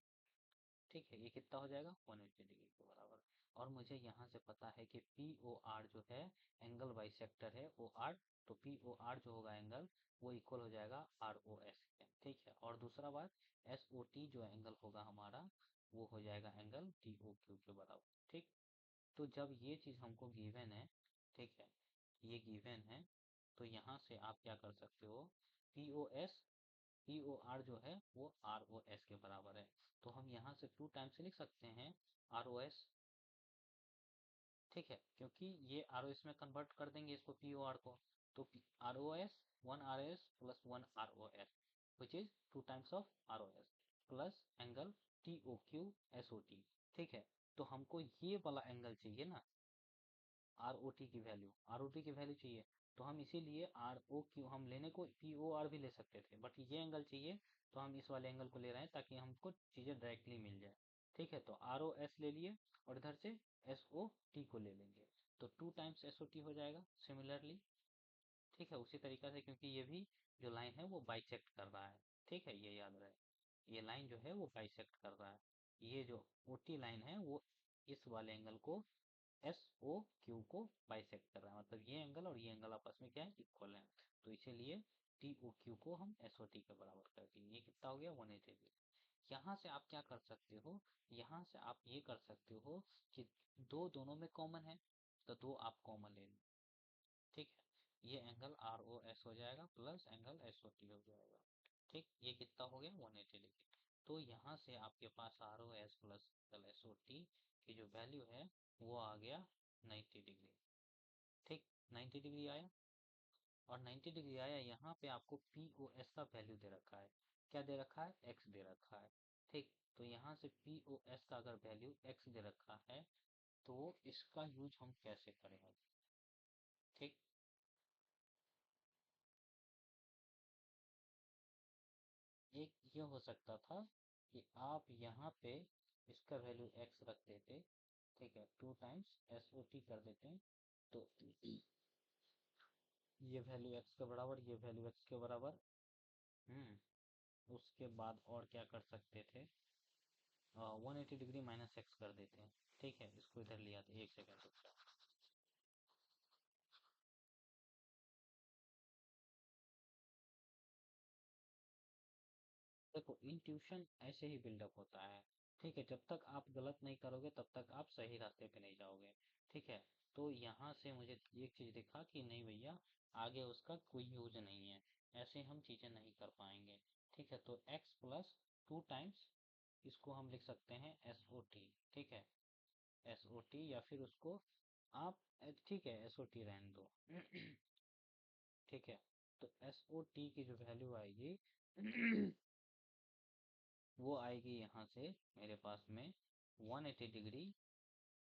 S1: ठीक है। ये कितना हो जाएगा, 180 डिग्री के बराबर। और मुझे यहाँ से पता है कि पी ओ आर जो है एंगल बाइसेक्टर है ओ आर, तो पी ओ आर जो होगा एंगल, वो इक्वल हो जाएगा आर ओ एस के, ठीक है। और दूसरा बात, एस ओ टी जो एंगल होगा हमारा, वो हो जाएगा एंगल टी ओ क्यू के बराबर, ठीक। तो जब ये चीज हमको गिवन है, ठीक है, ये गिवन है, तो यहाँ से आप क्या कर सकते हो, P O S, P O R जो है वो आर ओ एस के बराबर है, तो हम यहाँ से टू टाइम्स लिख सकते हैं आर ओ एस, ठीक है, क्योंकि ये आर ओ एस में कन्वर्ट कर देंगे इसको पी ओ आर को, तो R O S, one R S plus one R O S, which is two times of R O S plus angle T O Q S O T, ठीक है। तो हमको ये वाला एंगल चाहिए ना, आर ओ टी की वैल्यू, आर ओ टी की वैल्यू चाहिए, तो हम इसीलिए आर ओ क्यू हम लेने को पी ओ आर भी ले सकते थे, बट ये एंगल चाहिए, तो हम इस वाले एंगल को ले रहे हैं ताकि हमको चीजें डायरेक्टली मिल जाए, ठीक है। तो आर ओ एस ले लिए और इधर से एस ओ टी को ले लेंगे, तो two times S O T हो जाएगा सिमिलरली, ठीक है। उसी तरीका से, क्योंकि ये भी जो लाइन है वो बाइसेक्ट कर रहा है, ठीक है, ये याद रहे, ये लाइन जो है वो बाइसेक्ट कर रहा है, ये जो ओ टी लाइन है वो इस वाले एंगल को एस ओ क्यू को बाइसेक्ट कर रहा है, मतलब ये एंगल और ये एंगल आपस में क्या है, इक्वल है, तो इसीलिए टी ओ क्यू को हम एस ओ टी के बराबर कर दिए, ये कितना हो गया, 180 डिग्री। यहाँ से आप क्या कर सकते हो, यहाँ से आप ये कर सकते हो कि दो दोनों में कॉमन है, तो दो आप कॉमन ले लो, ठीक है। ये एंगल आर ओ एस हो जाएगा plus angle S O T हो जाएगा, ठीक। ये कितना हो गया, 180 डिग्री। तो यहाँ से आपके पास R O S plus angle S O T की जो वैल्यू है वो आ गया 90 डिग्री, ठीक, 90 डिग्री आया। और 90 डिग्री आया, यहाँ पे आपको पी ओ एस का वैल्यू दे रखा है। क्या दे रखा है? एक्स दे रखा है। ठीक, तो यहाँ से पी ओ एस का अगर वैल्यू एक्स दे रखा है तो इसका यूज हम कैसे करेंगे? ठीक, एक ये हो सकता था कि आप यहाँ पे इसका वैल्यू एक्स रख देते। ठीक है, 2 टाइम्स एस ओ टी कर देते, तो ये वैल्यू एक्स के बराबर, ये वैल्यू एक्स के बराबर। उसके बाद और क्या कर सकते थे? 180 डिग्री माइनस एक्स कर देते हैं। ठीक है, इसको इधर ले आते, एक सेकेंड रुक जाओ। देखो, इंट्यूशन ऐसे ही बिल्डअप होता है। ठीक है, जब तक आप गलत नहीं करोगे तब तक आप सही रास्ते पे नहीं जाओगे। ठीक है, तो यहाँ से मुझे एक चीज दिखा कि नहीं भैया, आगे उसका कोई यूज नहीं है, ऐसे हम चीजें नहीं कर पाएंगे। ठीक है, तो x प्लस 2 टाइम्स, इसको हम लिख सकते हैं एस ओ टी। ठीक है, एस ओ टी, या फिर उसको आप ठीक है, एस ओ टी रहने दो। ठीक है, तो एस ओ टी की जो वैल्यू आएगी वो आएगी यहाँ से मेरे पास में 180 degree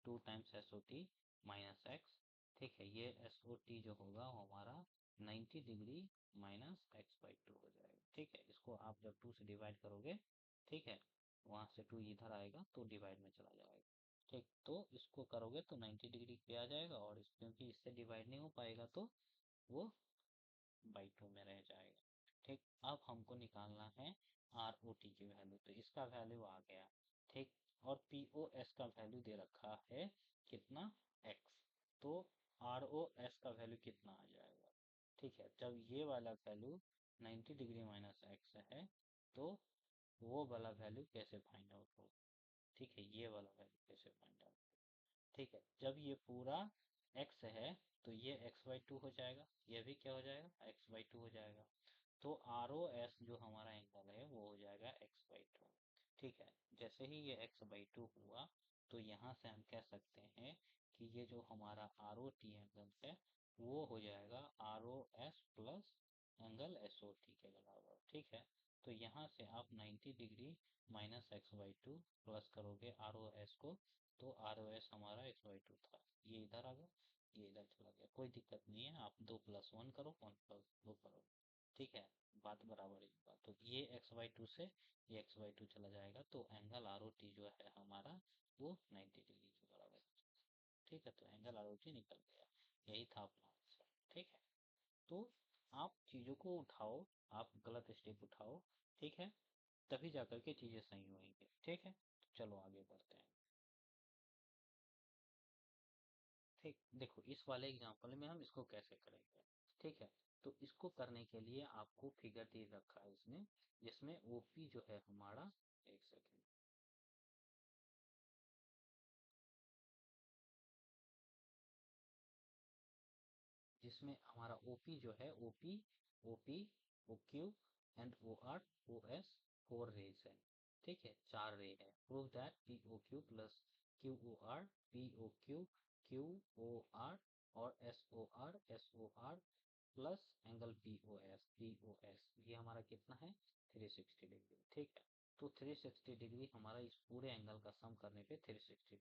S1: 2 times S O T minus x. ठीक है, ये एस ओ टी जो होगा वो हमारा 90 degree minus x by to हो जाएगा। ठीक है, इसको आप जब 2 से डिवाइड करोगे, ठीक है, वहां से 2 इधर आएगा तो डिवाइड में चला जाएगा। ठीक, तो इसको करोगे तो 90 डिग्री पे आ जाएगा, और क्योंकि इससे डिवाइड नहीं हो पाएगा तो वो बाई टू में रह जाएगा। ठीक, अब हमको निकालना है आर ओ टी की वैल्यू, तो इसका वैल्यू आ गया। ठीक, और पी ओ एस का वैल्यू दे रखा है कितना? एक्स। तो आर ओ एस का वैल्यू कितना आ जाएगा? ठीक है, जब ये वाला वैल्यू 90 डिग्री माइनस एक्स है तो वो वाला वैल्यू कैसे फाइंड आउट हो? ठीक है, ये वाला वैल्यू कैसे फाइंड आउट? ठीक है, जब ये पूरा x है तो ये x बाई टू हो जाएगा, ये भी क्या हो जाएगा? x बाई टू हो जाएगा। तो आर ओ एस जो हमारा एंगल है वो हो जाएगा x बाई टू। ठीक है, जैसे ही ये x बाई टू हुआ तो यहाँ से हम कह सकते हैं कि ये जो हमारा आर ओ टी एंगल है वो हो जाएगा R O S plus angle S O T के बराबर। ठीक है, तो यहाँ से आप 90 degree minus x by two plus करोगे आर ओ एस को, तो आर ओ एस हमारा एक्स बाई टू था, ये इधर आ गया, ये इधर चला गया, कोई दिक्कत नहीं है। आप 2 प्लस 1 करो, 1 प्लस 2 करो। ठीक है, बात बराबर ही होगा, तो ये एक्स बाई टू से ये एक्स बाई टू चला जाएगा, तो एंगल आर ओ टी जो है हमारा वो 90 डिग्री के बराबर है। ठीक है, तो एंगल आर ओ टी निकल गया, यही था अपना आंसर। ठीक है, तो आप चीजों को उठाओ, आप गलत स्टेप उठाओ। ठीक है, तभी जाकर के चीजें सही होंगी। ठीक है, तो चलो आगे बढ़ते हैं। ठीक, देखो इस वाले एग्जांपल में हम इसको कैसे करेंगे? ठीक है, तो इसको करने के लिए आपको फिगर दे रखा है इसमें, जिसमें ओपी जो है हमारा, एक सेकेंड, जिसमें हमारा ओपी जो है, OP, OP, O Q and O R, O S, 4 rays है। ठीक है, 4 रे है। Prove that P O Q plus Q O R, P O Q, Q O R, और S O R plus angle P O S, P O S, ये हमारा कितना है? 360 degree. ठीक है, तो 360 डिग्री हमारा इस पूरे एंगल का सम करने पे 360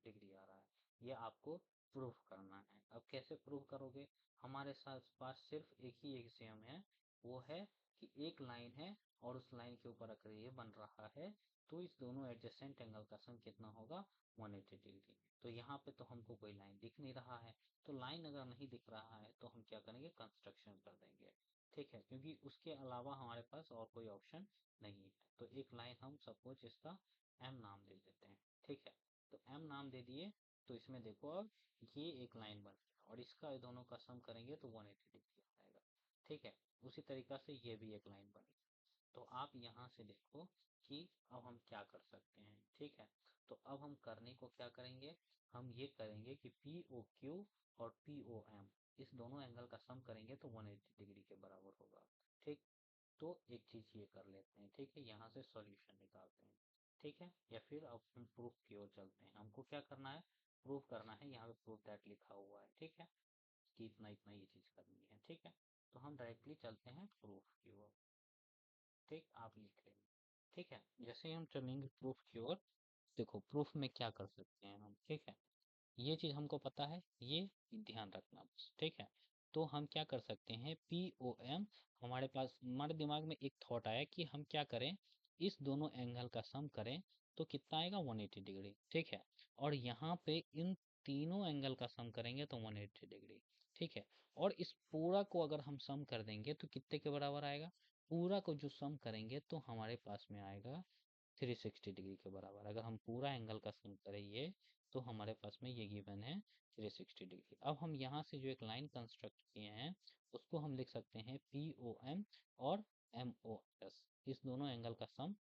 S1: डिग्री आ रहा है। ये आपको प्रूफ करना है। अब कैसे प्रूफ करोगे? हमारे साथ पास सिर्फ एक ही एक्सियम है, वो है कि एक लाइन है और उस लाइन के ऊपर अगर ये बन रहा है तो इस दोनों एडजेसेंट एंगल का सम कितना होगा? 180 डिग्री। तो यहाँ पे तो हमको कोई लाइन दिख नहीं रहा है, तो लाइन अगर नहीं दिख रहा है तो हम क्या करेंगे? कंस्ट्रक्शन कर देंगे। ठीक है, क्योंकि उसके अलावा हमारे पास और कोई ऑप्शन नहीं है। तो एक लाइन हम सपोज इसका एम नाम दे देते हैं। ठीक है, तो एम नाम दे दिए, तो इसमें देखो अब ये एक लाइन बन गया, और इसका दोनों का सम करेंगे तो 180 डिग्री आएगा। ठीक है, उसी तरीका से ये भी एक लाइन बनी। तो आप यहाँ से देखो कि अब हम क्या कर सकते हैं। ठीक है, तो अब हम करने को क्या करेंगे? हम ये करेंगे कि पी ओ क्यू और पी ओ एम, इस दोनों एंगल का सम करेंगे तो 180 डिग्री के बराबर होगा। ठीक, तो एक चीज ये कर लेते हैं। ठीक है, यहाँ से सॉल्यूशन निकालते हैं। ठीक है, या फिर अब हम प्रूफ की ओर चलते हैं। हमको क्या करना है? प्रूफ करना है। यहाँ पे प्रूफ दैट लिखा हुआ है। ठीक है, कि इतना इतना ये चीज करनी है। ठीक है, तो हम डायरेक्टली चलते हैं प्रूफ की ओर। ठीक, आप लिख लेंगे। ठीक है, जैसे ही हम चलेंगे प्रूफ की ओर, देखो प्रूफ में क्या कर सकते हैं हम। ठीक है, ये चीज हमको पता है, ये ध्यान रखना बस। ठीक है, तो हम क्या कर सकते हैं, पी ओ एम, हमारे दिमाग में एक थॉट आया कि हम क्या करें, इस दोनों एंगल का सम करें तो कितना आएगा, 180 डिग्री। ठीक है, और यहाँ पे इन तीनों एंगल का सम करेंगे तो 180 डिग्री। ठीक है, और इस पूरा को अगर हम सम कर देंगे तो कितने के बराबर आएगा, पूरा को जो सम करेंगे तो हमारे पास में आएगा 360 डिग्री के बराबर। अगर हम पूरा एंगल का सम करें ये, तो हमारे पास में ये गिवन है 360 डिग्री। अब हम यहाँ से जो एक लाइन कंस्ट्रक्ट किए हैं उसको हम लिख सकते हैं पी ओ एम और एम ओ एस, इस दोनों एंगल का सम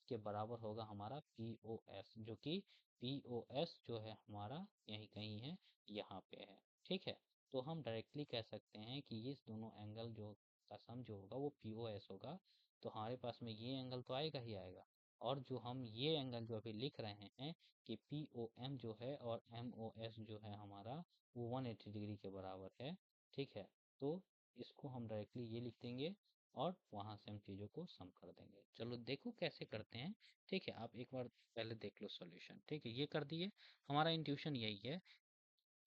S1: के बराबर होगा हमारा पी ओ एस, जो कि पी ओ एस जो है हमारा यही कहीं है, यहाँ पे है। ठीक है, तो हम डायरेक्टली कह सकते हैं कि इस दोनों एंगल जो का सम जो होगा वो पी ओ एस होगा। तो हमारे पास में ये एंगल तो आएगा ही आएगा, और जो हम ये एंगल जो अभी लिख रहे हैं कि पी ओ एम जो है और एम ओ एस जो है हमारा, वो 180 डिग्री के बराबर है। ठीक है, तो इसको हम डायरेक्टली ये लिख देंगे और वहां से हम चीज़ों को सम कर देंगे। चलो देखो कैसे करते हैं। ठीक है, आप एक बार पहले देख लो सॉल्यूशन। ठीक है, ये कर दिए, हमारा इंट्यूशन यही है,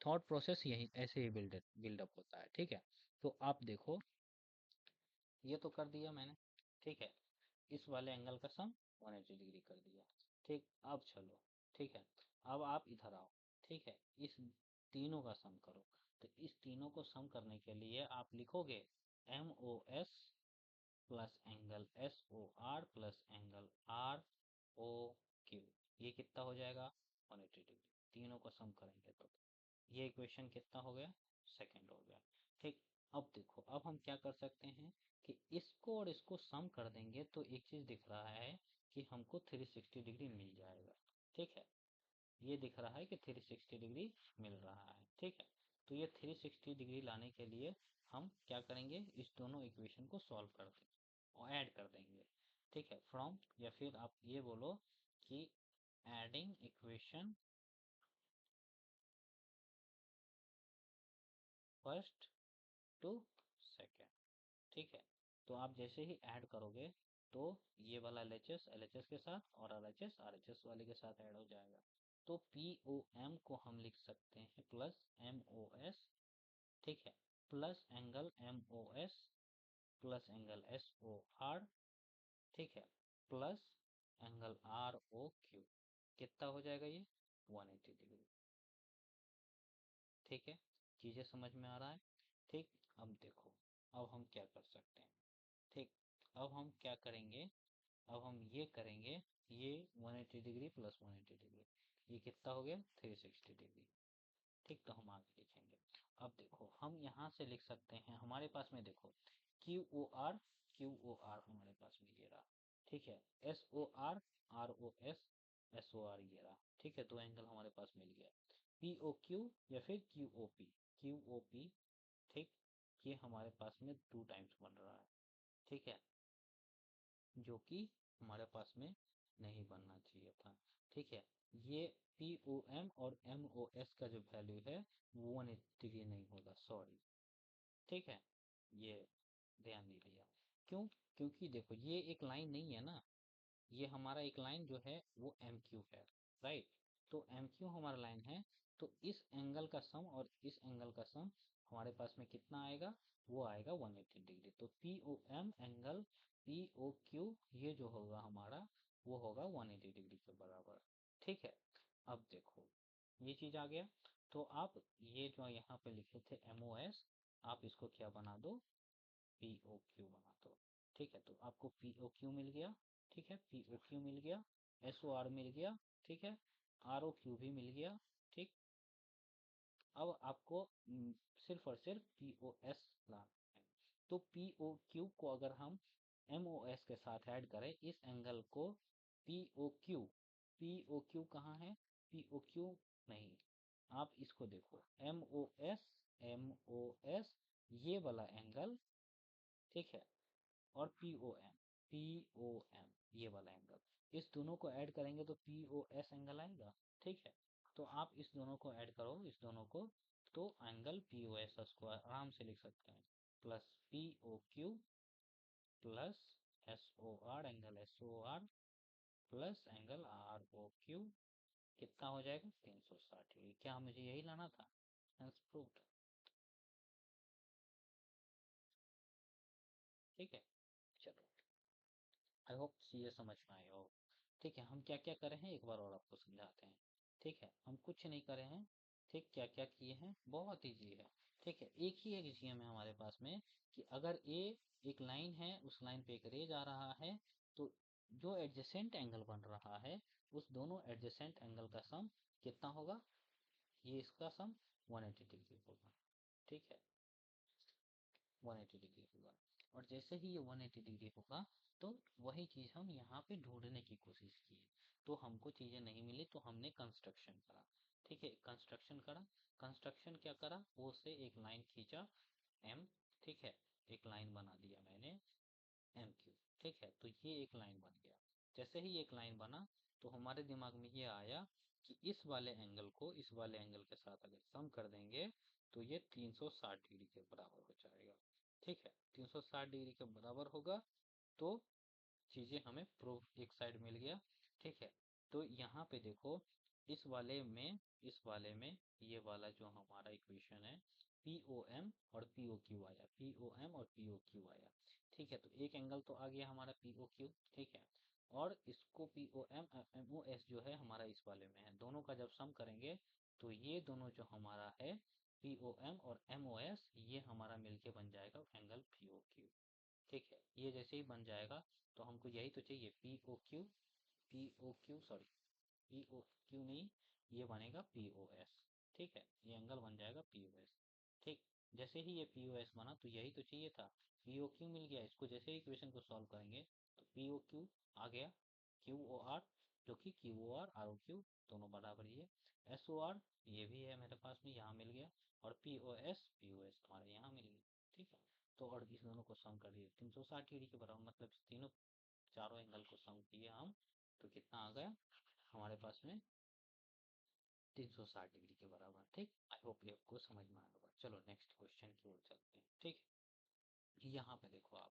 S1: थॉट प्रोसेस यही ऐसे ही बिल्डअप होता है। ठीक है, तो आप देखो, ये तो कर दिया मैंने। ठीक है, इस वाले एंगल का सम 180 डिग्री कर दिया। ठीक, अब चलो, ठीक है, अब आप इधर आओ। ठीक है, इस तीनों का सम करो। तो इस तीनों को सम करने के लिए आप लिखोगे M O S plus angle S O R plus angle R O Q, ये कितना हो जाएगा, 180 डिग्री। तीनों को सम करेंगे तो ये इक्वेशन कितना हो गया, सेकंड हो गया। ठीक, अब देखो, अब हम क्या कर सकते हैं कि इसको और इसको सम कर देंगे तो एक चीज दिख रहा है कि हमको 360 डिग्री मिल जाएगा। ठीक है, ये दिख रहा है कि 360 डिग्री मिल रहा है। ठीक है, तो ये 360 डिग्री लाने के लिए हम क्या करेंगे, इस दोनों इक्वेशन को सॉल्व कर देंगे और ऐड कर देंगे। ठीक है, फ्रॉम, या फिर आप ये बोलो कि adding equation first to second. ठीक है, तो आप जैसे ही ऐड करोगे तो ये वाला LHS LHS के साथ और RHS RHS वाले के साथ ऐड हो जाएगा। तो POM को हम लिख सकते हैं प्लस MOS। ठीक है, plus angle MOS plus angle SOR। ठीक है, प्लस एंगल ROQ, कितना हो जाएगा ये, 180 डिग्री। ठीक है, चीजें समझ में आ रहा है। ठीक, अब देखो, अब हम क्या कर सकते हैं। ठीक, अब हम क्या करेंगे, अब हम ये करेंगे, ये 180 डिग्री प्लस 180 डिग्री, ये कितना हो गया, 360 डिग्री। ठीक, तो हम आगे लिखेंगे। अब देखो, हम यहाँ से लिख सकते हैं, हमारे पास में देखो क्यू ओ आर हमारे पास में ये रहा। ठीक है, SOR ये रहा। ठीक है, दो एंगल हमारे पास मिल गया। POQ या फिर QOP। ठीक, ये हमारे पास में 2 टाइम्स बन रहा है। ठीक है, जो कि हमारे पास में नहीं बनना चाहिए था। ठीक है, ये POM और MOS का जो वैल्यू है वो 180 डिग्री नहीं होगा, सॉरी। ठीक है, ये ध्यान नहीं दिया। क्यों, क्योंकि देखो ये एक लाइन नहीं है ना, ये हमारा एक लाइन जो है वो MQ है, राइट। तो MQ हमारा लाइन है, तो इस एंगल का सम और इस एंगल का सम हमारे पास में कितना आएगा, वो आएगा 180 डिग्री। तो POM एंगल POQ ये जो होगा हमारा, वो होगा 180 डिग्री के बराबर। ठीक है, अब देखो, ये चीज आ गया। तो आप ये जो यहाँ पे लिखे थे MOS, आप इसको क्या बना दो, POQ बना दो। ठीक है, तो आपको POQ मिल गया। ठीक है, POQ मिल गया, SOR मिल गया। ठीक है, ROQ भी मिल गया। ठीक, अब आपको सिर्फ और सिर्फ POS लाना है। तो POQ को अगर हम MOS के साथ ऐड करें, इस एंगल को POQ, POQ कहाँ है, POQ नहीं, आप इसको देखो, MOS ये वाला एंगल। ठीक है, और POM ये वाला एंगल, इस दोनों को ऐड करेंगे तो POS एंगल आएगा। ठीक है, तो आप इस दोनों को ऐड करो, इस दोनों को, तो एंगल POS को आराम से लिख सकते हैं। Plus P O Q plus S O R, angle S O R plus angle R O Q, कितना हो जाएगा 360 डिग्री। क्या मुझे यही लाना था? प्रूव्ड। ठीक है, चलो आई होप ये समझ में आए हो। ठीक है, हम क्या क्या करे हैं एक बार और आपको समझाते हैं। ठीक है, हम कुछ नहीं करे हैं। ठीक, क्या क्या किए हैं, बहुत ईजी है। ठीक है, एक ही एक्सियम है हमारे पास में कि अगर ए एक लाइन है, उस लाइन पे एक रे जा रहा है, तो जो एडजेसेंट एंगल बन रहा है उस दोनों एडजेसेंट एंगल का सम कितना होगा? ये इसका सम 180 डिग्री होगा। ठीक है, 180 डिग्री होगा। और जैसे ही ये 180 डिग्री होगा तो वही चीज हम यहाँ पे ढूंढने की कोशिश की। तो हमको चीजें नहीं मिली तो हमने कंस्ट्रक्शन करा। ठीक है, कंस्ट्रक्शन करा। कंस्ट्रक्शन क्या करा? ओ से एक लाइन खींचा एम। ठीक है, एक लाइन बना दिया मैंने एम क्यू। ठीक है, तो ये एक लाइन बन गया। जैसे ही एक लाइन बना तो हमारे दिमाग में ये आया कि इस वाले एंगल को इस वाले एंगल के साथ अगर सम कर देंगे तो ये 360 डिग्री के बराबर हो जाएगा। ठीक है, 360 डिग्री के बराबर होगा। तो चीजें हमें प्रूफ एक साइड मिल गया। ठीक है, तो यहाँ पे देखो, इस वाले में ये वाला जो हमारा इक्वेशन है, पी ओ एम और पी ओ क्यू आया, पी ओ एम और पी ओ क्यू आया। ठीक है, तो एक एंगल तो आ गया हमारा पी ओ क्यू। ठीक है, और इसको P O M M O S जो है हमारा इस वाले में है, दोनों का जब सम करेंगे तो ये दोनों जो हमारा है पी ओ एम और एम ओ एस, ये हमारा मिलके बन जाएगा एंगल पी ओ क्यू। ठीक है, ये जैसे ही बन जाएगा तो हमको यही तो चाहिए, P O Q sorry, P O Q नहीं, ये बनेगा पी ओ एस। ठीक है, ये एंगल बन जाएगा पी ओ एस। ठीक, जैसे ही ये पी ओ एस बना तो यही तो चाहिए था, पी ओ क्यू मिल गया। इसको जैसे ही इक्वेशन को सॉल्व करेंगे तो पी ओ क्यू आ गया, क्यू ओ आर, जो कि Q O R R O Q दोनों बराबर ही है। एस ओ आर ये भी है मेरे पास में, यहाँ मिल गया। और पी ओ एस हमारे यहाँ मिल गया। ठीक है, तो और इस दोनों को सम कर दिए 360 डिग्री के बराबर, मतलब इस तीनों चारों एंगल को सम किए हम, तो कितना आ गया हमारे पास में? 360 डिग्री के बराबर। ठीक, आई होप ये आपको समझ में आया होगा। चलो नेक्स्ट क्वेश्चन की ओर चलते हैं। ठीक, यहाँ पे देखो आप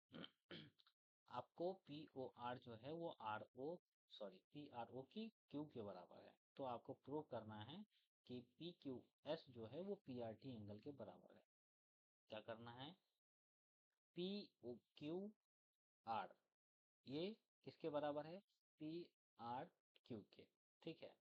S1: आपको पी ओ आर जो है वो R O sorry P R O की क्यू के बराबर है। तो आपको प्रूव करना है कि पी क्यू एस जो है वो पी आर टी एंगल के बराबर है। क्या करना है? पी ओ क्यू आर ये किसके बराबर है? पी आर क्यू के। ठीक है,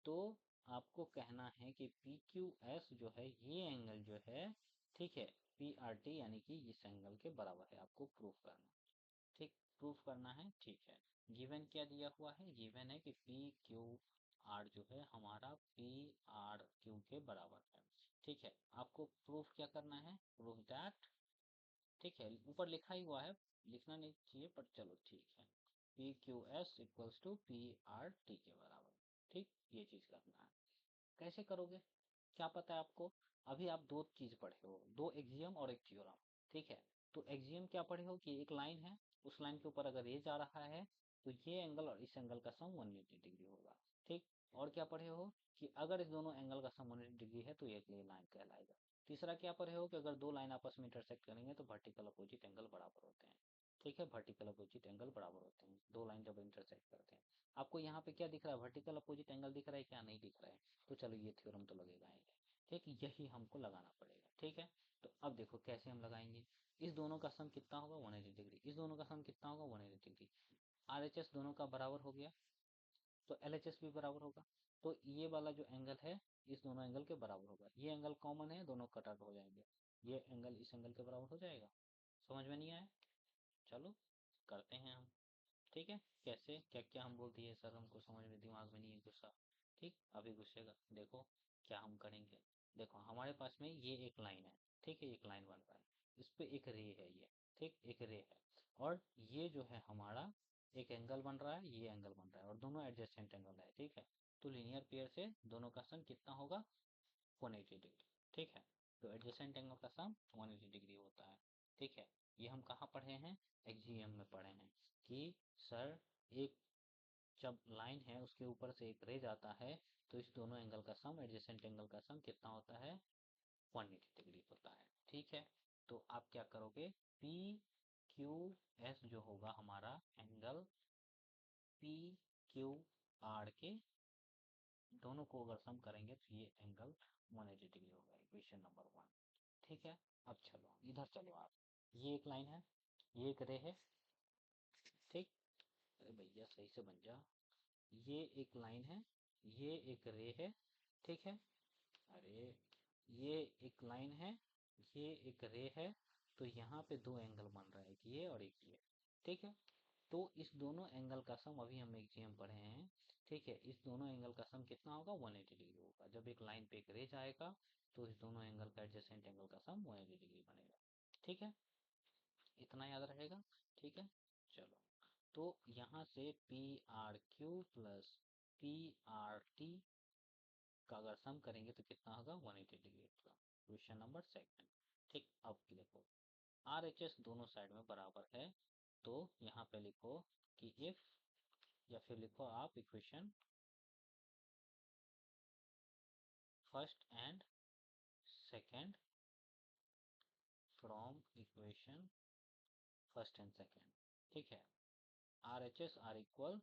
S1: तो आपको कहना है कि पी क्यू एस जो है ये एंगल जो है, ठीक है, पी आर टी यानी कि इस एंगल के बराबर है, आपको प्रूफ करना। ठीक, प्रूफ करना है। ठीक है, गिवन क्या दिया हुआ है? गिवन है कि पी क्यू आर जो है हमारा पी आर क्यू के बराबर है। ठीक है, आपको प्रूफ क्या करना है? प्रूफ दैट, ठीक है, ऊपर लिखा ही हुआ है, लिखना नहीं चाहिए पर चलो ठीक है, P Q S equals to P R T के बराबर। ठीक, ये चीज करना है। कैसे करोगे? क्या पता है आपको? अभी आप दो चीज पढ़े हो, दो एक्सियम और एक थ्योरम। ठीक है, तो एक्सियम क्या पढ़े हो कि एक लाइन है, उस लाइन के ऊपर अगर ये जा रहा है तो ये एंगल और इस एंगल का सम 180 डिग्री होगा। ठीक, और क्या पढ़े हो कि अगर इस दोनों एंगल का सम 180 डिग्री है तो ये लाइन कहलाएगा। तीसरा क्या पढ़े हो कि अगर दो लाइन आपस में इंटरसेक्ट करेंगे तो वर्टिकल अपोजिट एंगल बराबर होते हैं। ठीक है, वर्टिकल अपोजिट एंगल बराबर होते हैं, दो लाइन जब इंटरसेक्ट करते हैं। आपको यहाँ पे क्या दिख रहा है? वर्टिकल अपोजिट एंगल दिख रहा है क्या? नहीं दिख रहा है। तो चलो ये थ्योरम तो लगेगा ही। ठीक, यही हमको लगाना पड़ेगा। ठीक है, तो अब देखो कैसे हम लगाएंगे। इस दोनों का सम कितना होगा? 180 डिग्री। इस दोनों का सम कितना होगा? 180 डिग्री। आर एच एस दोनों का बराबर हो गया तो एल एच एस भी बराबर होगा। तो ये वाला जो एंगल है इस दोनों एंगल के बराबर होगा। ये एंगल कॉमन है, दोनों कट आउट हो जाएंगे, ये एंगल इस एंगल के बराबर हो जाएगा। समझ में नहीं आया? चलो करते हैं हम। ठीक है, कैसे क्या क्या हम बोल दिए सर, हमको समझ में दिमाग में नहीं है गुस्सा। ठीक, अभी घुसेगा, देखो क्या हम करेंगे। देखो हमारे पास में ये एक लाइन है। ठीक है, एक लाइन बन रहा है, इस पे एक रे है ये। ठीक, एक रे है, और ये जो है हमारा एक एंगल बन रहा है, ये एंगल बन रहा है, और दोनों एडजेसेंट एंगल है। ठीक है, तो लीनियर पेयर से दोनों का सम कितना होगा? 180 डिग्री। ठीक है, तो एडजेसेंट एंगल का सम 180 डिग्री होता है। ठीक है, ये हम कहाँ पढ़े हैं? एक्जीएम में पढ़े हैं कि सर एक जब लाइन है उसके ऊपर से एक रे जाता है तो इस दोनों एंगल का सम, एडजेसेंट एंगल का सम कितना होता है? 180 डिग्री होता है। ठीक है, तो आप क्या करोगे, पी क्यू एस जो होगा हमारा एंगल पी क्यू आर के दोनों को अगर सम करेंगे तो ये एंगल 180 डिग्री होगा, इक्वेशन नंबर 1। ठीक है, अब चलो इधर चलो आप, ये एक लाइन है, ये एक रे है, ठीक। अरे भैया सही से बन जा, ये एक लाइन है, ये एक रे है, ठीक है। अरे ये एक लाइन है, ये एक रे है, तो यहाँ पे दो एंगल बन रहा है, एक ये और एक ये, ठीक है। तो इस दोनों एंगल का सम अभी हम एक जीएम पढ़े हैं, ठीक है। इस दोनों एंगल का सम कितना होगा, 180 डिग्री होगा। जब एक लाइन पे एक रे जाएगा तो इस दोनों एंगल का एडजेसेंट एंगल का सम 180 डिग्री बनेगा, ठीक है। इतना याद रहेगा, ठीक है। चलो, तो यहाँ से P R Q plus P R T का अगर सम करेंगे तो कितना होगा, 180 डिग्री का। क्वेश्चन नंबर सेकंड, ठीक। अब देखो, आर एच एस दोनों साइड में बराबर है, तो यहाँ पे लिखो कि इफ, या फिर लिखो आप equation first and second from equation first and second, ठीक है। R H S are equal,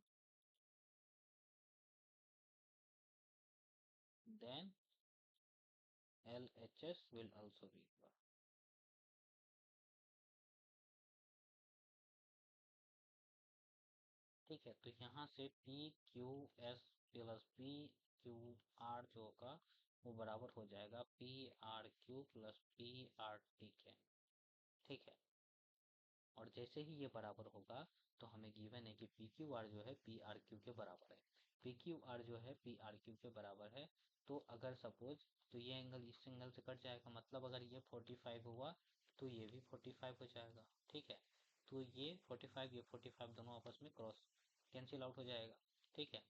S1: then L H S will also be equal, ठीक है। तो यहाँ से P Q S plus P Q R जो होगा वो बराबर हो जाएगा P R Q plus P R T के, ठीक है। और जैसे ही ये बराबर होगा तो हमें गिवन है कि पी क्यू आर जो है पी आर क्यू के बराबर है, पी क्यू आर जो है पी आर क्यू के बराबर है। तो अगर सपोज, तो ये एंगल इस एंगल से कट जाएगा, मतलब अगर ये 45 हुआ तो ये भी 45 हो जाएगा, ठीक है। तो ये 45, ये 45 दोनों आपस में क्रॉस कैंसिल आउट हो जाएगा, ठीक है।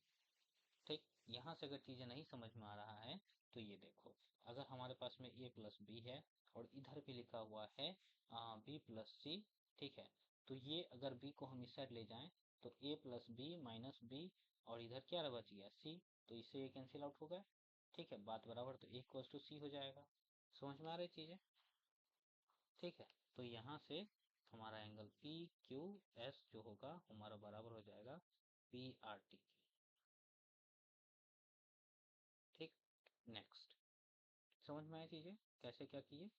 S1: ठीक, यहाँ से अगर चीजें नहीं समझ में आ रहा है तो ये देखो, अगर हमारे पास में a प्लस बी है और इधर भी लिखा हुआ है b प्लस सी, ठीक है। तो ये अगर b को हम इस साइड ले जाएं तो a plus b minus b, और इधर क्या बच गया c, तो इससे ये कैंसिल आउट हो गया, ठीक है। बात बराबर, तो a इक्वल्स टू सी हो जाएगा। समझ में आ रही चीजें, ठीक है। तो यहाँ से हमारा एंगल पी क्यू एस जो होगा हमारा बराबर हो जाएगा पी आर टी की, ठीक। नेक्स्ट, समझ में आई चीजें कैसे क्या किए,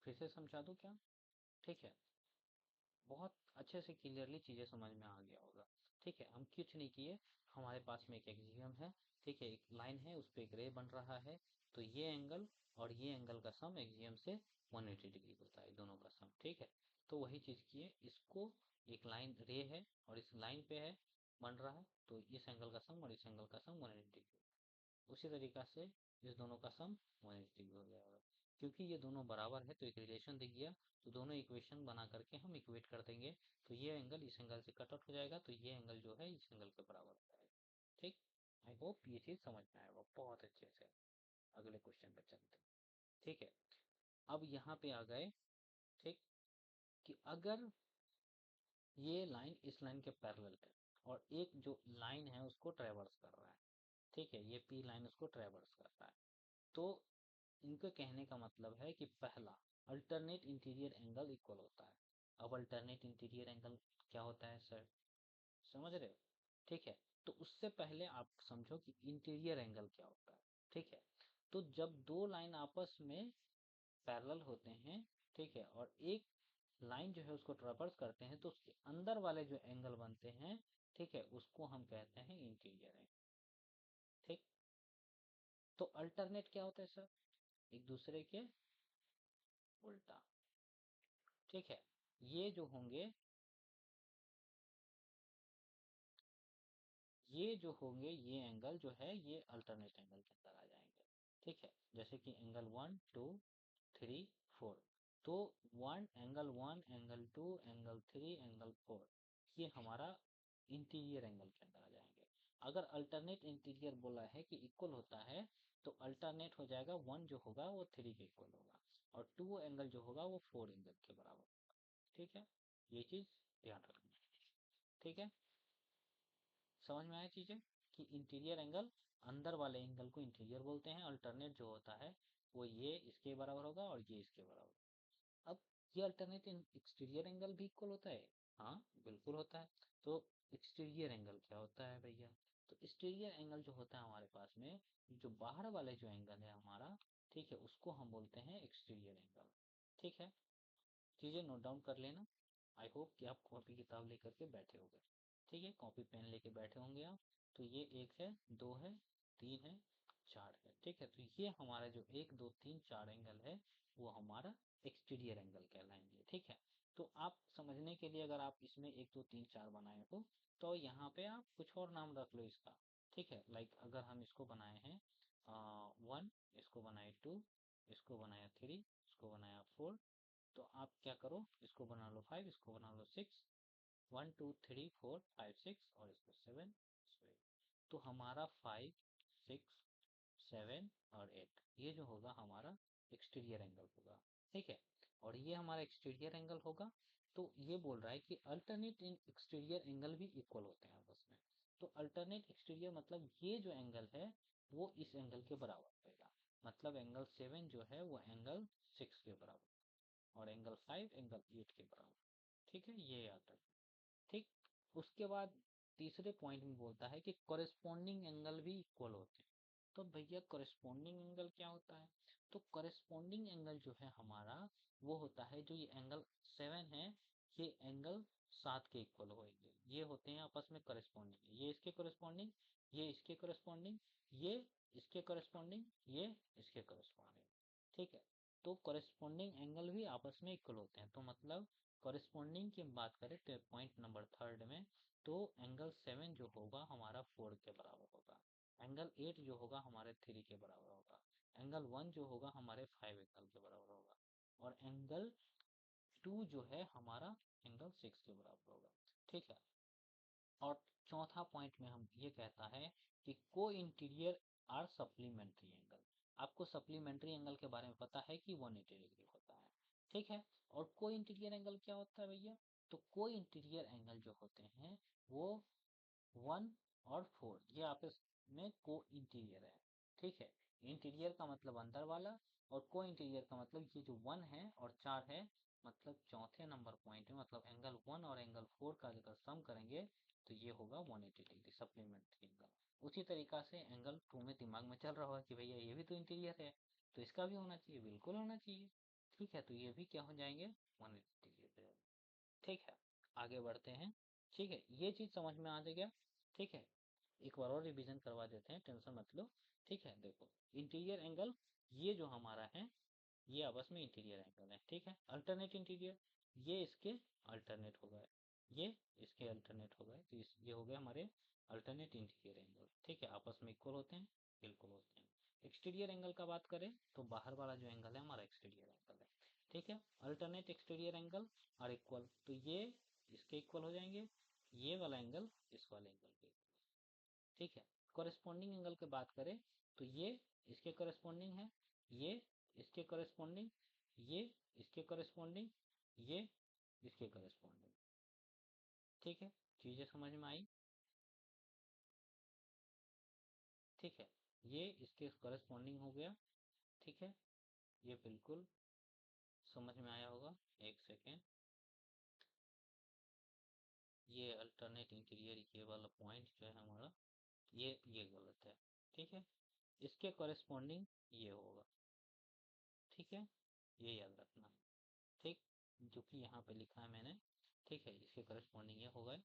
S1: फिर से समझा दूं क्या, ठीक है। बहुत अच्छे से क्लियरली चीजें समझ में आ गया होगा, ठीक है। हम कुछ नहीं किए, हमारे पास में एक एक्सियम है, ठीक है, एक लाइन है, उस पर एक रे बन रहा है, तो ये एंगल और ये एंगल का सम एक्सियम से 180 डिग्री होता है, दोनों का सम, ठीक है। तो वही चीज किए, इसको एक लाइन रे है और इस लाइन पे है बन रहा है, तो इस एंगल का सम और इस एंगल का सम 180 डिग्री, उसी तरीका से इस दोनों का सम 180 हो जाएगा। क्योंकि ये दोनों बराबर है तो एक रिलेशन दिख गया, तो दोनों इक्वेशन बना करके हम इक्वेट कर देंगे, तो ये एंगल इस एंगल से कट ऑफ हो जाएगा, तो ये एंगल जो है इस एंगल के बराबर हो जाएगा, ठीक। आई होप ये चीज समझ में आएगा बहुत अच्छे से। अगले क्वेश्चन पे चलते हैं, ठीक है। अब यहाँ पे आ गए, ठीक, कि अगर ये लाइन इस लाइन के पैरेलल है और एक जो लाइन है उसको ट्रेवर्स कर रहा है, ठीक है, ये पी लाइन उसको ट्रेवर्स कर रहा है, तो इनके कहने का मतलब है कि पहला अल्टरनेट इंटीरियर एंगल इक्वल होता है। अब अल्टरनेट इंटीरियर एंगल क्या होता है सर, समझ रहे हो, ठीक है। तो उससे पहले आप समझो कि इंटीरियर एंगल क्या होता है, ठीक है। तो जब दो लाइन आपस में पैरेलल होते हैं, ठीक है, और एक लाइन जो है उसको ट्रेवर्स करते हैं, तो उसके अंदर वाले जो एंगल बनते हैं, ठीक है, उसको हम कहते हैं इंटीरियर एंगल, ठीक। तो अल्टरनेट क्या होता है सर, एक दूसरे के उल्टा, ठीक है। ये जो होंगे, ये जो होंगे ये एंगल जो है ये अल्टरनेट एंगल के अंदर आ जाएंगे, ठीक है। जैसे कि एंगल 1 2 3 4, तो एंगल 1 एंगल 2 एंगल 3 एंगल 4 ये हमारा इंटीरियर एंगल के अंदर आ जाएंगे। अगर अल्टरनेट इंटीरियर बोला है कि इक्वल होता है, तो अल्टरनेट हो जाएगा 1 जो होगा वो 3 के इक्वल होगा, और 2 एंगल जो होगा वो 4 एंगल के बराबर, ठीक है। ये चीज ध्यान रखना, ठीक है। समझ में आया चीजें कि इंटीरियर एंगल, अंदर वाले एंगल को इंटीरियर बोलते हैं, अल्टरनेट जो होता है वो ये इसके बराबर होगा और ये इसके बराबर। अब ये अल्टरनेट एक्सटीरियर एंगल भी इक्वल होता है? हाँ बिल्कुल होता है। तो एक्सटीरियर एंगल क्या होता है भैया? तो एक्सटीरियर एंगल जो होता है हमारे पास में, जो बाहर वाले जो एंगल है हमारा, ठीक है, उसको हम बोलते हैं एक्सटीरियर एंगल। ठीक है, चीजें नोट डाउन कर लेना। आई होप कि आप कॉपी किताब लेकर के बैठे होंगे। ठीक है, कॉपी पेन लेके बैठे होंगे आप। तो ये एक है, दो है, तीन है, चार है। ठीक है, तो ये हमारा जो एक दो तीन चार एंगल है, वो हमारा एक्सटीरियर एंगल कहलाएंगे। ठीक है, तो आप समझने के लिए अगर आप इसमें एक दो तीन चार बनाए हो, तो यहाँ पे आप कुछ और नाम रख लो इसका। ठीक है, लाइक अगर हम इसको बनाए हैं 1, इसको बनाए 2, इसको बनाया 3, इसको बनाया 4, तो आप क्या करो, इसको बना लो 5, इसको बना लो 6, 1 2 3 4 5 6, और इसको 7। तो हमारा 5 6 7 और 8, ये जो होगा हमारा एक्सटीरियर एंगल होगा। ठीक है, और ये हमारा एक्सटीरियर एंगल होगा। तो ये बोल रहा है कि अल्टरनेट एक्सटीरियर एंगल भी इक्वल होते हैं आपस में। तो अल्टरनेट एक्सटीरियर मतलब ये जो एंगल है वो इस एंगल के बराबर होगा। मतलब एंगल 7 जो है वो एंगल 6 के बराबर, और एंगल 5 एंगल 8 के बराबर। ठीक है, ये याद रखना। ठीक, उसके बाद तीसरे पॉइंट में बोलता है कि कॉरेस्पॉन्डिंग एंगल भी इक्वल होते हैं। तो भैया कॉरेस्पॉन्डिंग एंगल क्या होता है? तो कॉरेस्पॉन्डिंग एंगल जो है हमारा, वो होता है जो ये एंगल 7 है, ये एंगल 7 के इक्वल होंगे। ये होते हैं आपस में कॉरेस्पॉन्डिंग, ये इसके कॉरेस्पॉन्डिंग, ये इसके कॉरेस्पॉन्डिंग, ये इसके कॉरेस्पॉन्डिंग, ये इसके कॉरेस्पॉन्डिंग। ठीक है, तो कॉरेस्पॉन्डिंग एंगल भी आपस में इक्वल होते हैं। तो मतलब कॉरेस्पॉन्डिंग की बात करें तो पॉइंट नंबर थर्ड में, तो एंगल 7 जो होगा हमारा 4 के बराबर होगा, एंगल 8 जो होगा हमारे 3 के बराबर होगा, एंगल 1 जो होगा हमारे 5 एंगल के बराबर होगा, और एंगल 2 जो है हमारा एंगल 6 के बराबर होगा। ठीक है, और चौथा पॉइंट में हम ये कहता है कि को इंटीरियर आर सप्लीमेंट्री एंगल। आपको सप्लीमेंट्री एंगल के बारे में पता है कि 180 डिग्री होता है। ठीक है, और को इंटीरियर एंगल क्या होता है भैया? तो को इंटीरियर एंगल जो होते हैं वो 1 और 4, ये आपस में को इंटीरियर है। ठीक है, इंटीरियर का मतलब अंदर वाला, और को इंटीरियर का मतलब ये जो 1 है और 4 है, मतलब चौथे नंबर पॉइंट में, मतलब एंगल 1 और एंगल 4 का अगर सम करेंगे तो ये होगा 180 डिग्री सप्लीमेंट्री एंगल। उसी तरीका से एंगल 2 में दिमाग में चल रहा होगा कि भैया ये भी तो इंटीरियर है, तो इसका भी होना चाहिए, बिल्कुल होना चाहिए। ठीक है, तो ये भी क्या हो जाएंगे, 180 डिग्री। ठीक है, आगे बढ़ते हैं। ठीक है, ये चीज समझ में आ गया। ठीक है, एक बार और रिवीजन करवा देते हैं, टेंशन मत लो। ठीक है, देखो इंटीरियर एंगल ये जो हमारा है, ये आपस में इंटीरियर एंगल है। ठीक है, अल्टरनेट इंटीरियर, ये इसके अल्टरनेट हो गए, ये इसके अल्टरनेट हो गए, तो ये हो गए हमारे अल्टरनेट इंटीरियर एंगल। ठीक है, आपस में इक्वल होते हैं, बिल्कुल होते हैं। एक्सटीरियर एंगल का बात करें तो बाहर वाला जो एंगल है हमारा एक्सटीरियर एंगल है। ठीक है, अल्टरनेट एक्सटीरियर एंगल और इक्वल, तो ये इसके इक्वल हो जाएंगे, ये वाला एंगल इस वाले एंगल के। ठीक है, कॉरेस्पॉन्डिंग एंगल की बात करें तो ये इसके कॉरेस्पॉन्डिंग है, ये इसके कॉरेस्पॉन्डिंग, ये इसके कॉरेस्पॉन्डिंग, ये इसके कॉरेस्पॉन्डिंग। ठीक है, चीजें समझ में आई? ठीक है, ये इसके कॉरेस्पॉन्डिंग हो गया। ठीक है, ये बिल्कुल समझ में आया होगा। एक सेकेंड, ये अल्टरनेट इंटीरियर ये वाला पॉइंट जो है हमारा, ये गलत है। ठीक है, इसके कॉरेस्पॉन्डिंग ये होगा। ठीक है, ये याद रखना। ठीक, जो कि यहाँ पे लिखा है मैंने। ठीक है, इसके करस्पॉन्डिंग ये होगा।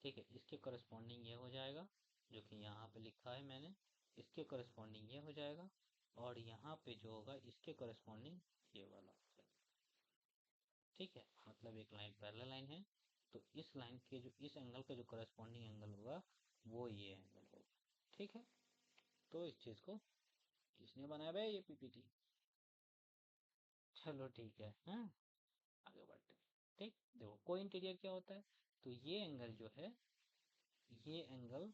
S1: ठीक है, इसके करस्पॉन्डिंग ये हो जाएगा, जो कि यहाँ पे लिखा है मैंने। इसके करस्पॉन्डिंग ये हो जाएगा, और यहाँ पे जो होगा इसके करस्पॉन्डिंग ये वाला। ठीक है, मतलब एक लाइन पैरेलल लाइन है, तो इस लाइन के जो इस एंगल का जो करस्पॉन्डिंग एंगल होगा वो ये एंगल होगा। ठीक है, तो इस चीज को किसने बनाया भाई, ये पीपीटी? चलो ठीक है, हाँ, आगे बढ़ते हैं। ठीक, देखो को इंटीरियर क्या होता है? तो ये एंगल जो है, ये एंगल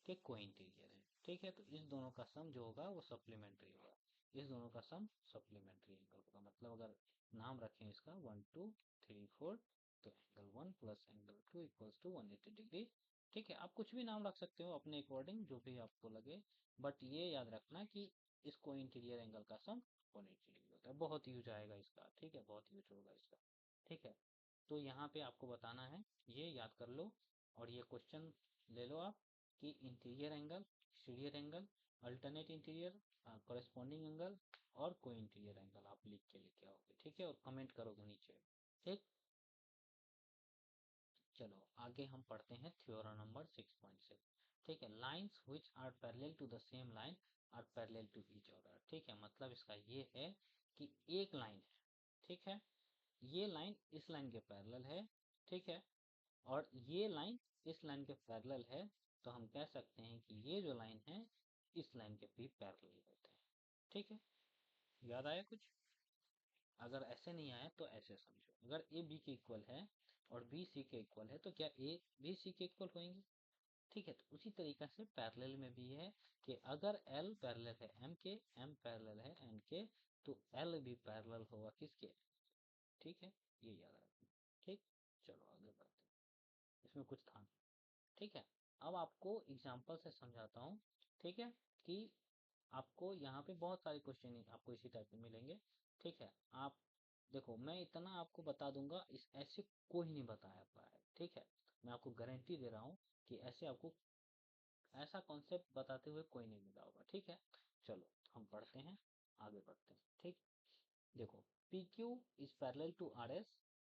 S1: के को इंटीरियर है। ठीक है, तो इस दोनों का सम जो होगा वो सप्लीमेंट्री होगा, इस दोनों का सम सप्लीमेंट्री एंगल होगा। मतलब अगर नाम रखें इसका 1 2 3 4, तो angle 1 plus angle 2 equals to 180 degree. ठीक है, आप कुछ भी नाम रख सकते हो अपने अकॉर्डिंग, जो भी आपको लगे, बट ये याद रखना कि इस को इंटीरियर एंगल का सम 180 डिग्री। होता है, बहुत यूज आएगा इसका, ठीक है, बहुत यूज होगा इसका, ठीक है। तो यहाँ पे आपको बताना है, ये याद कर लो, और ये क्वेश्चन ले लो आप कि interior angle, exterior angle, alternate interior, corresponding angle और कोई इंटीरियर एंगल आप लिख के लेके आओगे, ठीक है, और कमेंट करोगे नीचे, ठीक। चलो आगे हम पढ़ते हैं थ्योरम नंबर 6.6, ठीक है। Lines which are parallel to the same line are parallel to each other, ठीक है, मतलब इसका ये है कि एक लाइन है, ठीक है, ये लाइन इस लाइन के पैरेलल है, ठीक है, और ये लाइन इस लाइन के पैरेलल है, तो हम कह सकते हैं कि ये जो लाइन है इस लाइन के भी पैरेलल होते हैं, ठीक है। याद आया कुछ? अगर ऐसे नहीं आया तो ऐसे समझो, अगर ए बी के इक्वल है और बी सी के इक्वल है तो क्या ए बी सी के इक्वल होंगे, ठीक है। तो उसी तरीका से पैरेलल में भी है कि अगर एल पैरेलल है एम के, एम पैरेलल है एन के, तो एल भी पैरेलल होगा किसके, ठीक है, ये याद रखना, ठीक। चलो आगे बढ़ते हैं, इसमें कुछ था नहीं, ठीक है। अब आपको एग्जाम्पल से समझाता हूँ, ठीक है, कि आपको यहाँ पे बहुत सारे क्वेश्चन आपको इसी टाइप के मिलेंगे, ठीक है। आप देखो, मैं इतना आपको बता दूंगा, इस ऐसे कोई नहीं बताया पाया है, ठीक है, मैं आपको गारंटी दे रहा हूँ कि ऐसे आपको ऐसा कॉन्सेप्ट बताते हुए कोई नहीं मिला होगा, ठीक है। चलो हम पढ़ते हैं, आगे बढ़ते हैं, ठीक। देखो, P Q is parallel to R S,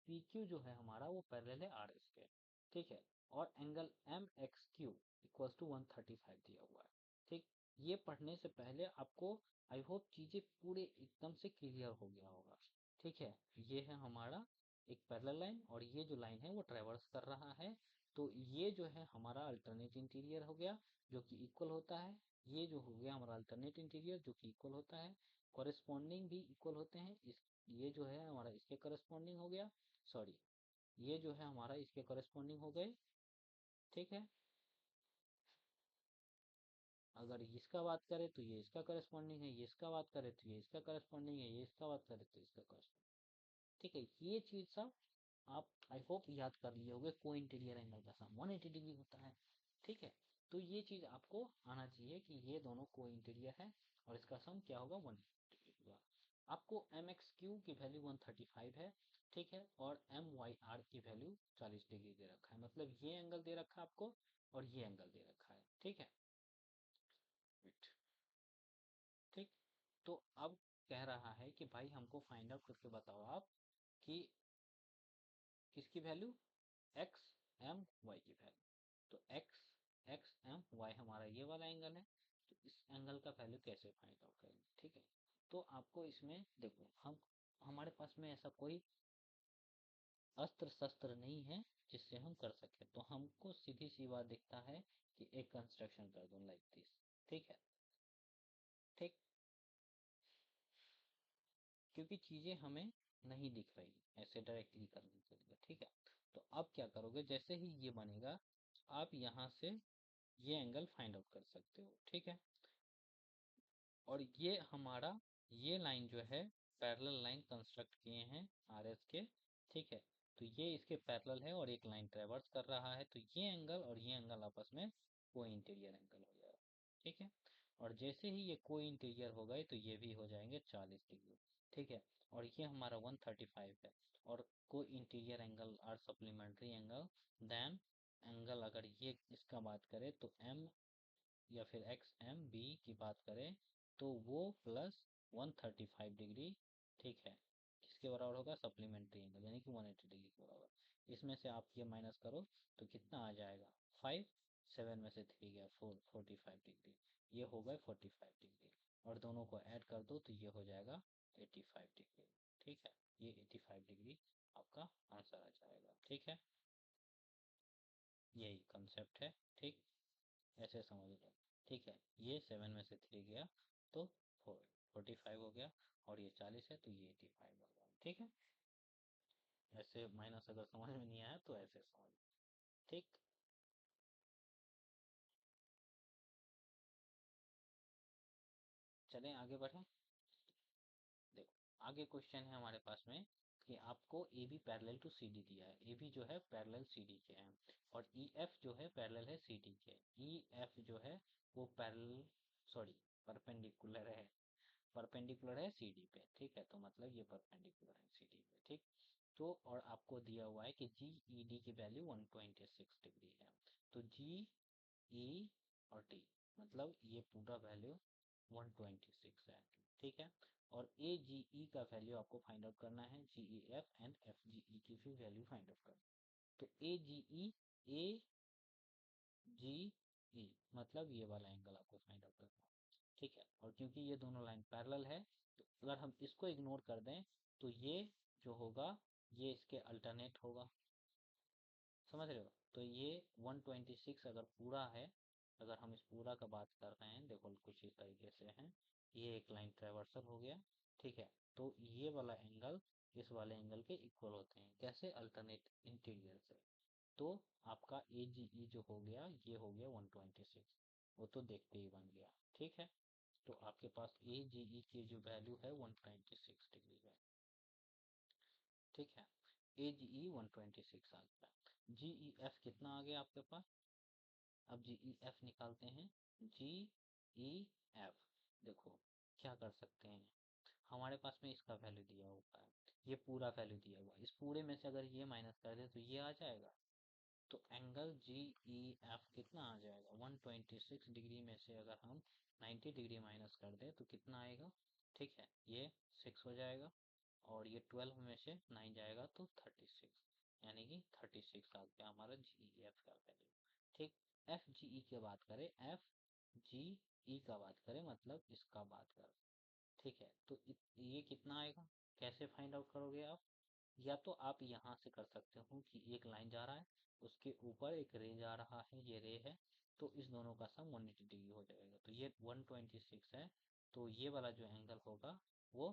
S1: P Q जो है हमारा वो पैरेलल है आर एस के, ठीक है, और angle M X Q equal to 135 दिया हुआ है, ठीक। ये पढ़ने से पहले आपको आई होप चीजें पूरे एकदम से क्लियर हो गया होगा, ठीक है। ये है हमारा एक पैरेलल लाइन और ये जो लाइन है वो ट्रेवर्स कर रहा है, तो ये जो है हमारा अल्टरनेट इंटीरियर हो गया जो कि इक्वल होता है, ये जो हो गया हमारा अल्टरनेट इंटीरियर जो कि इक्वल होता है, कॉरेस्पॉन्डिंग भी इक्वल होते हैं, इस ये जो है हमारा इसके कॉरेस्पॉन्डिंग हो गया, सॉरी, ये जो है हमारा इसके कॉरेस्पॉन्डिंग हो गए, ठीक है। अगर इसका बात करें तो ये इसका कॉरेस्पॉन्डिंग है, ये इसका बात करें तो ये इसका कॉरेस्पॉन्डिंग है, ये इसका बात करें तो इसका कॉरेस्पॉन्डिंग, ठीक है। ये चीज सब आप आई होप याद कर लिए होंगे, को इंटीरियर एंगल का सम 180 डिग्री होता है, ठीक है। तो ये चीज आपको आना चाहिए कि ये दोनों को इंटीरियर है और इसका सम क्या होगा 180 डिग्री होगा। आपको एम एक्स क्यू की वैल्यू 135 है, ठीक है, और एम वाई आर की वैल्यू 40 डिग्री दे रखा है, मतलब ये एंगल दे रखा है आपको और ये एंगल दे रखा है, ठीक है। Wait, ठीक। तो अब कह रहा है कि भाई हमको फाइंड आउट करके बताओ आप कि किसकी वैल्यू, एक्स एम वाई की वैल्यू, तो एक्स एक्स एम वाई हमारा ये वाला एंगल है, तो इस एंगल का वैल्यू कैसे फाइंड आउट करेंगे, ठीक है। तो आपको इसमें देखो, हम हमारे पास में ऐसा कोई अस्त्र शस्त्र नहीं है जिससे हम कर सके, तो हमको सीधी सी बात दिखता है कि एक कंस्ट्रक्शन कर दो लाइक दिस, ठीक है, ठीक, क्योंकि चीजें हमें नहीं दिख रही ऐसे डायरेक्टली करने के लिए, ठीक है। तो अब क्या करोगे, जैसे ही ये बनेगा आप यहाँ से ये एंगल फाइंड आउट कर सकते हो, ठीक है। और ये हमारा ये लाइन जो है पैरेलल लाइन कंस्ट्रक्ट किए हैं आर एस के, ठीक है। तो ये इसके पैरेलल है और एक लाइन ट्रेवर्स कर रहा है, तो ये एंगल और ये एंगल आपस में को इंटीरियर एंगल हो जाएगा, ठीक है। और जैसे ही ये को इंटीरियर हो गए तो ये भी हो जाएंगे 40 डिग्री, ठीक है। और ये हमारा 135 है और cointerior angle are supplementary angle, then angle अगर ये इसका बात करें तो एम या फिर एक्स एम बी की बात करें तो वो प्लस 135 डिग्री, ठीक है, किसके बराबर होगा, सप्लीमेंट्री एंगल यानी कि 180 डिग्री के बराबर। इसमें से आप ये माइनस करो तो कितना आ जाएगा 5, 7 में से 3 गया 4, 45 डिग्री, ये हो गए 45 डिग्री, और दोनों को ऐड कर दो तो ये हो जाएगा 85 डिग्री, ठीक है। ये 85 डिग्री आपका आंसर आ जाएगा, ठीक है, यही कंसेप्ट है, ठीक, ऐसे समझ लो, ठीक है। ये 7 में से 3 गया तो 45 हो गया, और ये 40 है तो ये 85 हो गया, ठीक है। ऐसे माइनस अगर समझ में नहीं आया तो ऐसे समझ, ठीक। चलें आगे बढ़े, देखो आगे क्वेश्चन है हमारे पास में कि आपको A B parallel to C D दिया है, ए बी जो है पैरेलल सी डी के हैं और ई एफ जो है पैरेलल है सी डी के, ई एफ जो है वो पैरेलल, सॉरी, परपेंडिकुलर है, परपेंडिकुलर है CD पे, ठीक है, तो मतलब ये परपेंडिकुलर है CD पे, ठीक। तो और आपको दिया हुआ है कि GED की वैल्यू 126 डिग्री है, तो GE और D मतलब ये पूरा वैल्यू 126 है, ठीक है। और AGE का वैल्यू आपको फाइंड आउट करना है, GEF एंड FGE की भी वैल्यू फाइंड आउट करना है। तो AGE मतलब ये वाला एंगल आपको फाइंड आउट करना है, ठीक है। और क्योंकि ये दोनों लाइन पैरेलल है, तो अगर हम इसको इग्नोर कर दें तो ये जो होगा ये इसके अल्टरनेट होगा, समझ रहे हो। तो ये 126 अगर पूरा है, अगर हम इस पूरा का बात कर रहे हैं, देखो कुछ इस तरीके से है, ये एक लाइन ट्रेवर्सल हो गया, ठीक है। तो ये वाला एंगल इस वाले एंगल के इक्वल होते हैं, कैसे, अल्टरनेट इंटीरियर से। तो आपका AGE जो हो गया ये हो गया 126, वो तो देखते ही बन गया, ठीक है। तो आपके पास AGE की जो वैल्यू है 126 डिग्री है, ठीक है। AGE 126 आ गया। GEF कितना आ गया आपके पास, अब GEF निकालते हैं। GEF देखो क्या कर सकते हैं, हमारे पास में इसका वैल्यू दिया हुआ है, ये पूरा वैल्यू दिया हुआ है, इस पूरे में से अगर ये माइनस कर दे तो ये आ जाएगा। तो एंगल GEF कितना आ जाएगा, 126 डिग्री में से अगर हम 90 डिग्री माइनस कर दें तो कितना आएगा, ठीक है, ये 6 हो जाएगा। और ये 12 में से 9 जाएगा तो 36, यानी कि 36 आ गया हमारा GEF का वैल्यू, ठीक। FGE की बात करें, FGE का बात करें मतलब इसका बात करें, ठीक है। तो ये कितना आएगा, कैसे फाइंड आउट करोगे आप, या तो आप यहाँ से कर सकते हो कि एक लाइन जा रहा है, उसके ऊपर एक रे जा रहा है, ये रे है, तो इस दोनों का सम 180 डिग्री हो जाएगा, तो ये 126 है, तो ये वाला जो एंगल होगा वो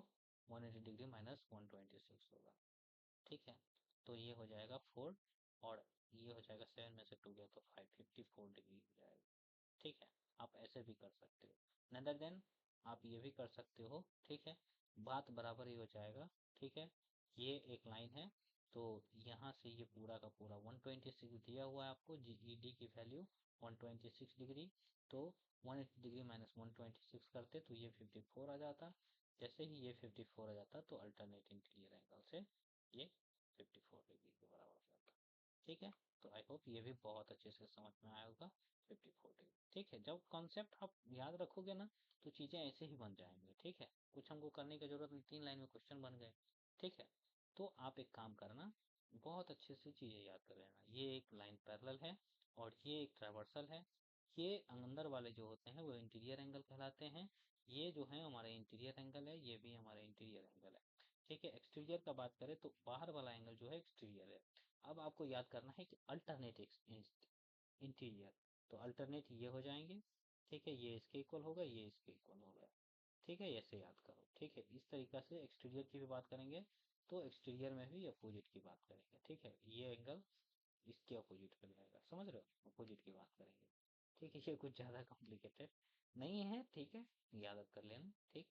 S1: 180 डिग्री माइनस 126 होगा, ठीक है। तो ये हो जाएगा 4, और ये हो जाएगा 7 में से 2 गया तो 554 डिग्री हो जाएगा, ठीक है। आप ऐसे भी कर सकते हो, नदर देन आप ये भी कर सकते हो, ठीक है, बात बराबर ही हो जाएगा, ठीक है। ये एक लाइन है, तो यहाँ से ये पूरा का पूरा 126 दिया हुआ है आपको, GED की वैल्यू 126 डिग्री, तो 180 डिग्री माइनस 126 करते तो ये 54 आ जाता, जैसे ही ये 54 आ जाता तो अल्टरनेट इंटीरियर एंगल से ये 54 डिग्री के बराबर हो जाता, ठीक है। तो आई होप ये भी बहुत अच्छे से समझ में आया होगा, 54 डिग्री, ठीक है। जब कॉन्सेप्ट आप याद रखोगे ना तो चीजें ऐसे ही बन जाएंगी, ठीक है, कुछ हमको करने की जरूरत नहीं, 3 लाइन में क्वेश्चन बन गए, ठीक है। तो आप एक काम करना, बहुत अच्छे से चीजें याद कर लेना, ये एक लाइन पैरेलल है और ये एक ट्रावर्सल है, ये अंदर वाले जो होते हैं वो इंटीरियर एंगल कहलाते हैं, ये जो है हमारा इंटीरियर एंगल है, ये भी हमारा इंटीरियर एंगल है, ठीक है। एक्सटीरियर का बात करें तो बाहर वाला एंगल जो है एक्सटीरियर है। अब आपको याद करना है कि अल्टरनेट इंटीरियर, तो अल्टरनेट ये हो जाएंगे, ठीक है, ये इसके इक्वल होगा, ये इसके इक्वल होगा, ठीक है, ऐसे याद करो, ठीक है। इस तरीका से एक्सटीरियर की भी बात करेंगे तो एक्सटीरियर में भी अपोजिट की बात करेंगे, ठीक है, ये एंगल इसके अपोजिट कर जाएगा, समझ रहे हो, अपोजिट की बात करेंगे, ठीक है। ये कुछ ज्यादा कॉम्प्लिकेटेड नहीं है, ठीक है, याद कर लेना, ठीक।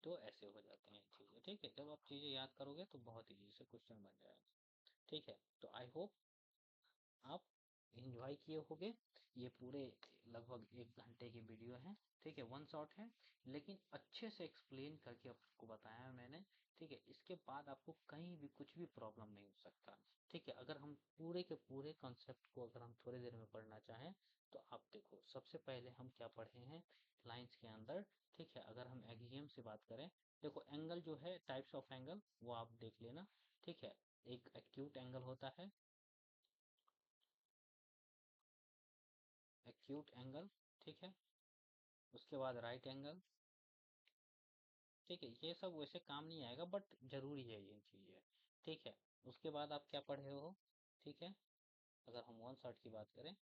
S1: तो ऐसे हो जाते हैं चीजें, ठीक है, जब आप चीजें याद करोगे तो बहुत इजी से क्वेश्चन बन जाएगा, ठीक है। तो आई होप आप एंजॉय किए होगे, ये पूरे लगभग 1 घंटे की वीडियो है, ठीक है, वन शॉट है, लेकिन अच्छे से एक्सप्लेन करके आपको बताया मैंने, ठीक है। इसके बाद आपको कहीं भी कुछ भी प्रॉब्लम नहीं हो सकता, ठीक है। अगर हम पूरे के पूरे कॉन्सेप्ट को अगर हम थोड़ी देर में पढ़ना चाहें तो आप देखो, सबसे पहले हम क्या पढ़े हैं लाइंस के अंदर, ठीक है। अगर हम एक्सियम से बात करें, देखो एंगल जो है, टाइप्स ऑफ एंगल वो आप देख लेना, ठीक है। एक एक्यूट एंगल होता है, एक्यूट एंगल, ठीक है। उसके बाद राइट एंगल, ठीक है, ये सब वैसे काम नहीं आएगा बट जरूरी है ये चीजें, ठीक है। उसके बाद आप क्या पढ़े हो, ठीक है, अगर हम वन शॉट की बात करें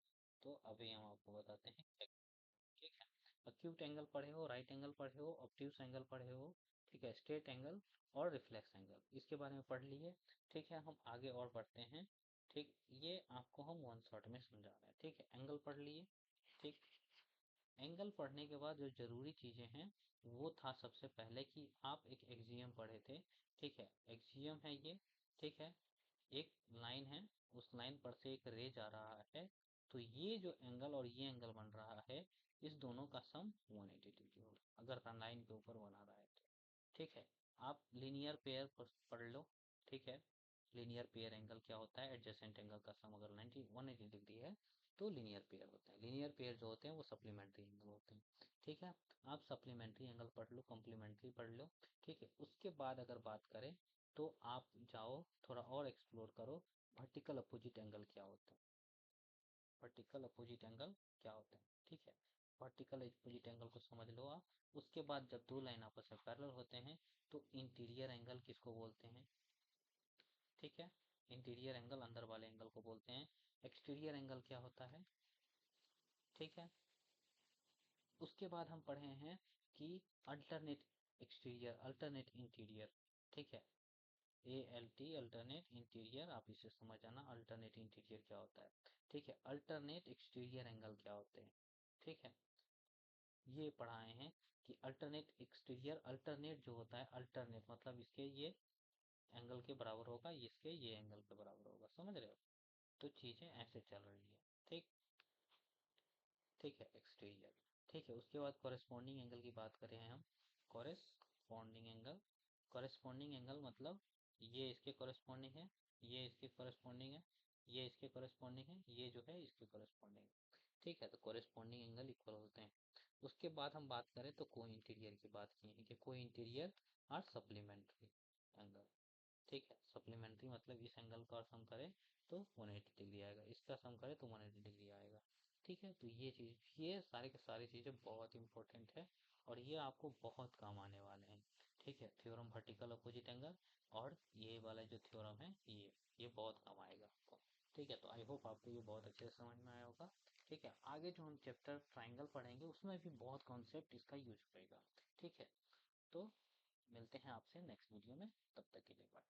S1: तो अभी हम आपको बताते हैं, ठीक है। एक्यूट एंगल पढ़े हो, राइट एंगल पढ़े हो, ऑब्ट्यूस एंगल पढ़े हो, ठीक है, स्ट्रेट एंगल और रिफ्लेक्स एंगल, इसके बारे में पढ़ लिए, ठीक है। हम आगे और बढ़ते हैं, ठीक, ये आपको हम वन शॉट में समझा रहे हैं, ठीक है। एंगल पढ़ लिए, ठीक। एंगल पढ़ने के बाद जो जरूरी चीजें हैं वो था सबसे पहले कि आप एक एक्सियम पढ़े थे, ठीक है, एक्सियम है ये, ठीक है। एक लाइन है, उस लाइन पर से एक रे जा रहा है, तो ये जो एंगल और ये एंगल बन रहा है, इस दोनों का सम 180 डिग्री होगा, अगर लाइन के ऊपर बना रहा है तो। ठीक है, आप लीनियर पेयर पढ़ लो। ठीक है, लीनियर पेयर एंगल क्या होता है, एडजेसेंट एंगल का सम अगर 180 डिग्री है तो लीनियर पेयर होता है। लीनियर पेयर जो होते हैं वो सप्लीमेंट्री एंगल होते हैं। ठीक है, आप सप्लीमेंट्री एंगल पढ़ लो, कॉम्प्लीमेंट्री पढ़ लो। ठीक है, उसके बाद अगर बात करें तो आप जाओ थोड़ा और एक्सप्लोर करो, वर्टिकल अपोजिट एंगल क्या होता है। वर्टिकल अपोजिट एंगल क्या होता है, ठीक है, वर्टिकल अपोजिट एंगल को समझ लो आप। उसके बाद जब दो लाइन आपस में पैरेलल होते हैं तो इंटीरियर एंगल किसको बोलते हैं, ठीक है, इंटीरियर एंगल अंदर वाले एंगल को बोलते हैं। एक्सटीरियर एंगल क्या होता है, ठीक है। उसके बाद हम पढ़े हैं कि अल्टरनेट एक्सटीरियर, अल्टरनेट इंटीरियर, ठीक है, ALT अल्टरनेट इंटीरियर, आप इसे समझ जाना अल्टरनेट इंटीरियर क्या होता है। ठीक है, अल्टरनेट एक्सटीरियर एंगल क्या होते हैं, ठीक है, ये पढ़ाए हैं कि अल्टरनेट एक्सटीरियर, अल्टरनेट जो होता है, अल्टरनेट मतलब इसके ये एंगल के बराबर होगा, इसके ये एंगल के बराबर होगा, समझ रहे हो। तो चीजें ऐसे चल रही है। ठीक, ठीक है, एक्सटीरियर। ठीक है, उसके बाद कॉरेस्पॉन्डिंग एंगल की बात करें हम। कॉरेस्पॉन्डिंग एंगल, कॉरेस्पॉन्डिंग एंगल मतलब ये इसके कॉरेस्पॉन्डिंग है, ये इसके कॉरेस्पॉन्डिंग है, ये इसके कॉरेस्पॉन्डिंग है, ये जो है इसके कॉरेस्पॉन्डिंग। ठीक है, तो कॉरेस्पॉन्डिंग एंगल इक्वल होते हैं। उसके बाद हम बात करें तो को इंटीरियर की बात की है कि को इंटीरियर और सप्लीमेंट्री एंगल। ठीक है, सप्लीमेंट्री मतलब इस एंगल का सम करे तो 180 डिग्री आएगा, इसका सम करे तो 180 डिग्री आएगा। ठीक है, तो ये चीज, ये सारे के सारी चीजें बहुत इंपॉर्टेंट है और ये आपको बहुत काम आने वाले हैं। ठीक है, थ्योरम वर्टिकल अपोजिट एंगल और ये वाला जो थ्योरम है ये बहुत काम आएगा आपको। ठीक है, तो आई होप आपको ये बहुत अच्छे से समझ में आया होगा। ठीक है, आगे जो हम चैप्टर ट्राइंगल पढ़ेंगे उसमें भी बहुत कॉन्सेप्ट इसका यूज करेगा। ठीक है, तो मिलते हैं आपसे नेक्स्ट वीडियो में, तब तक के लिए बाय।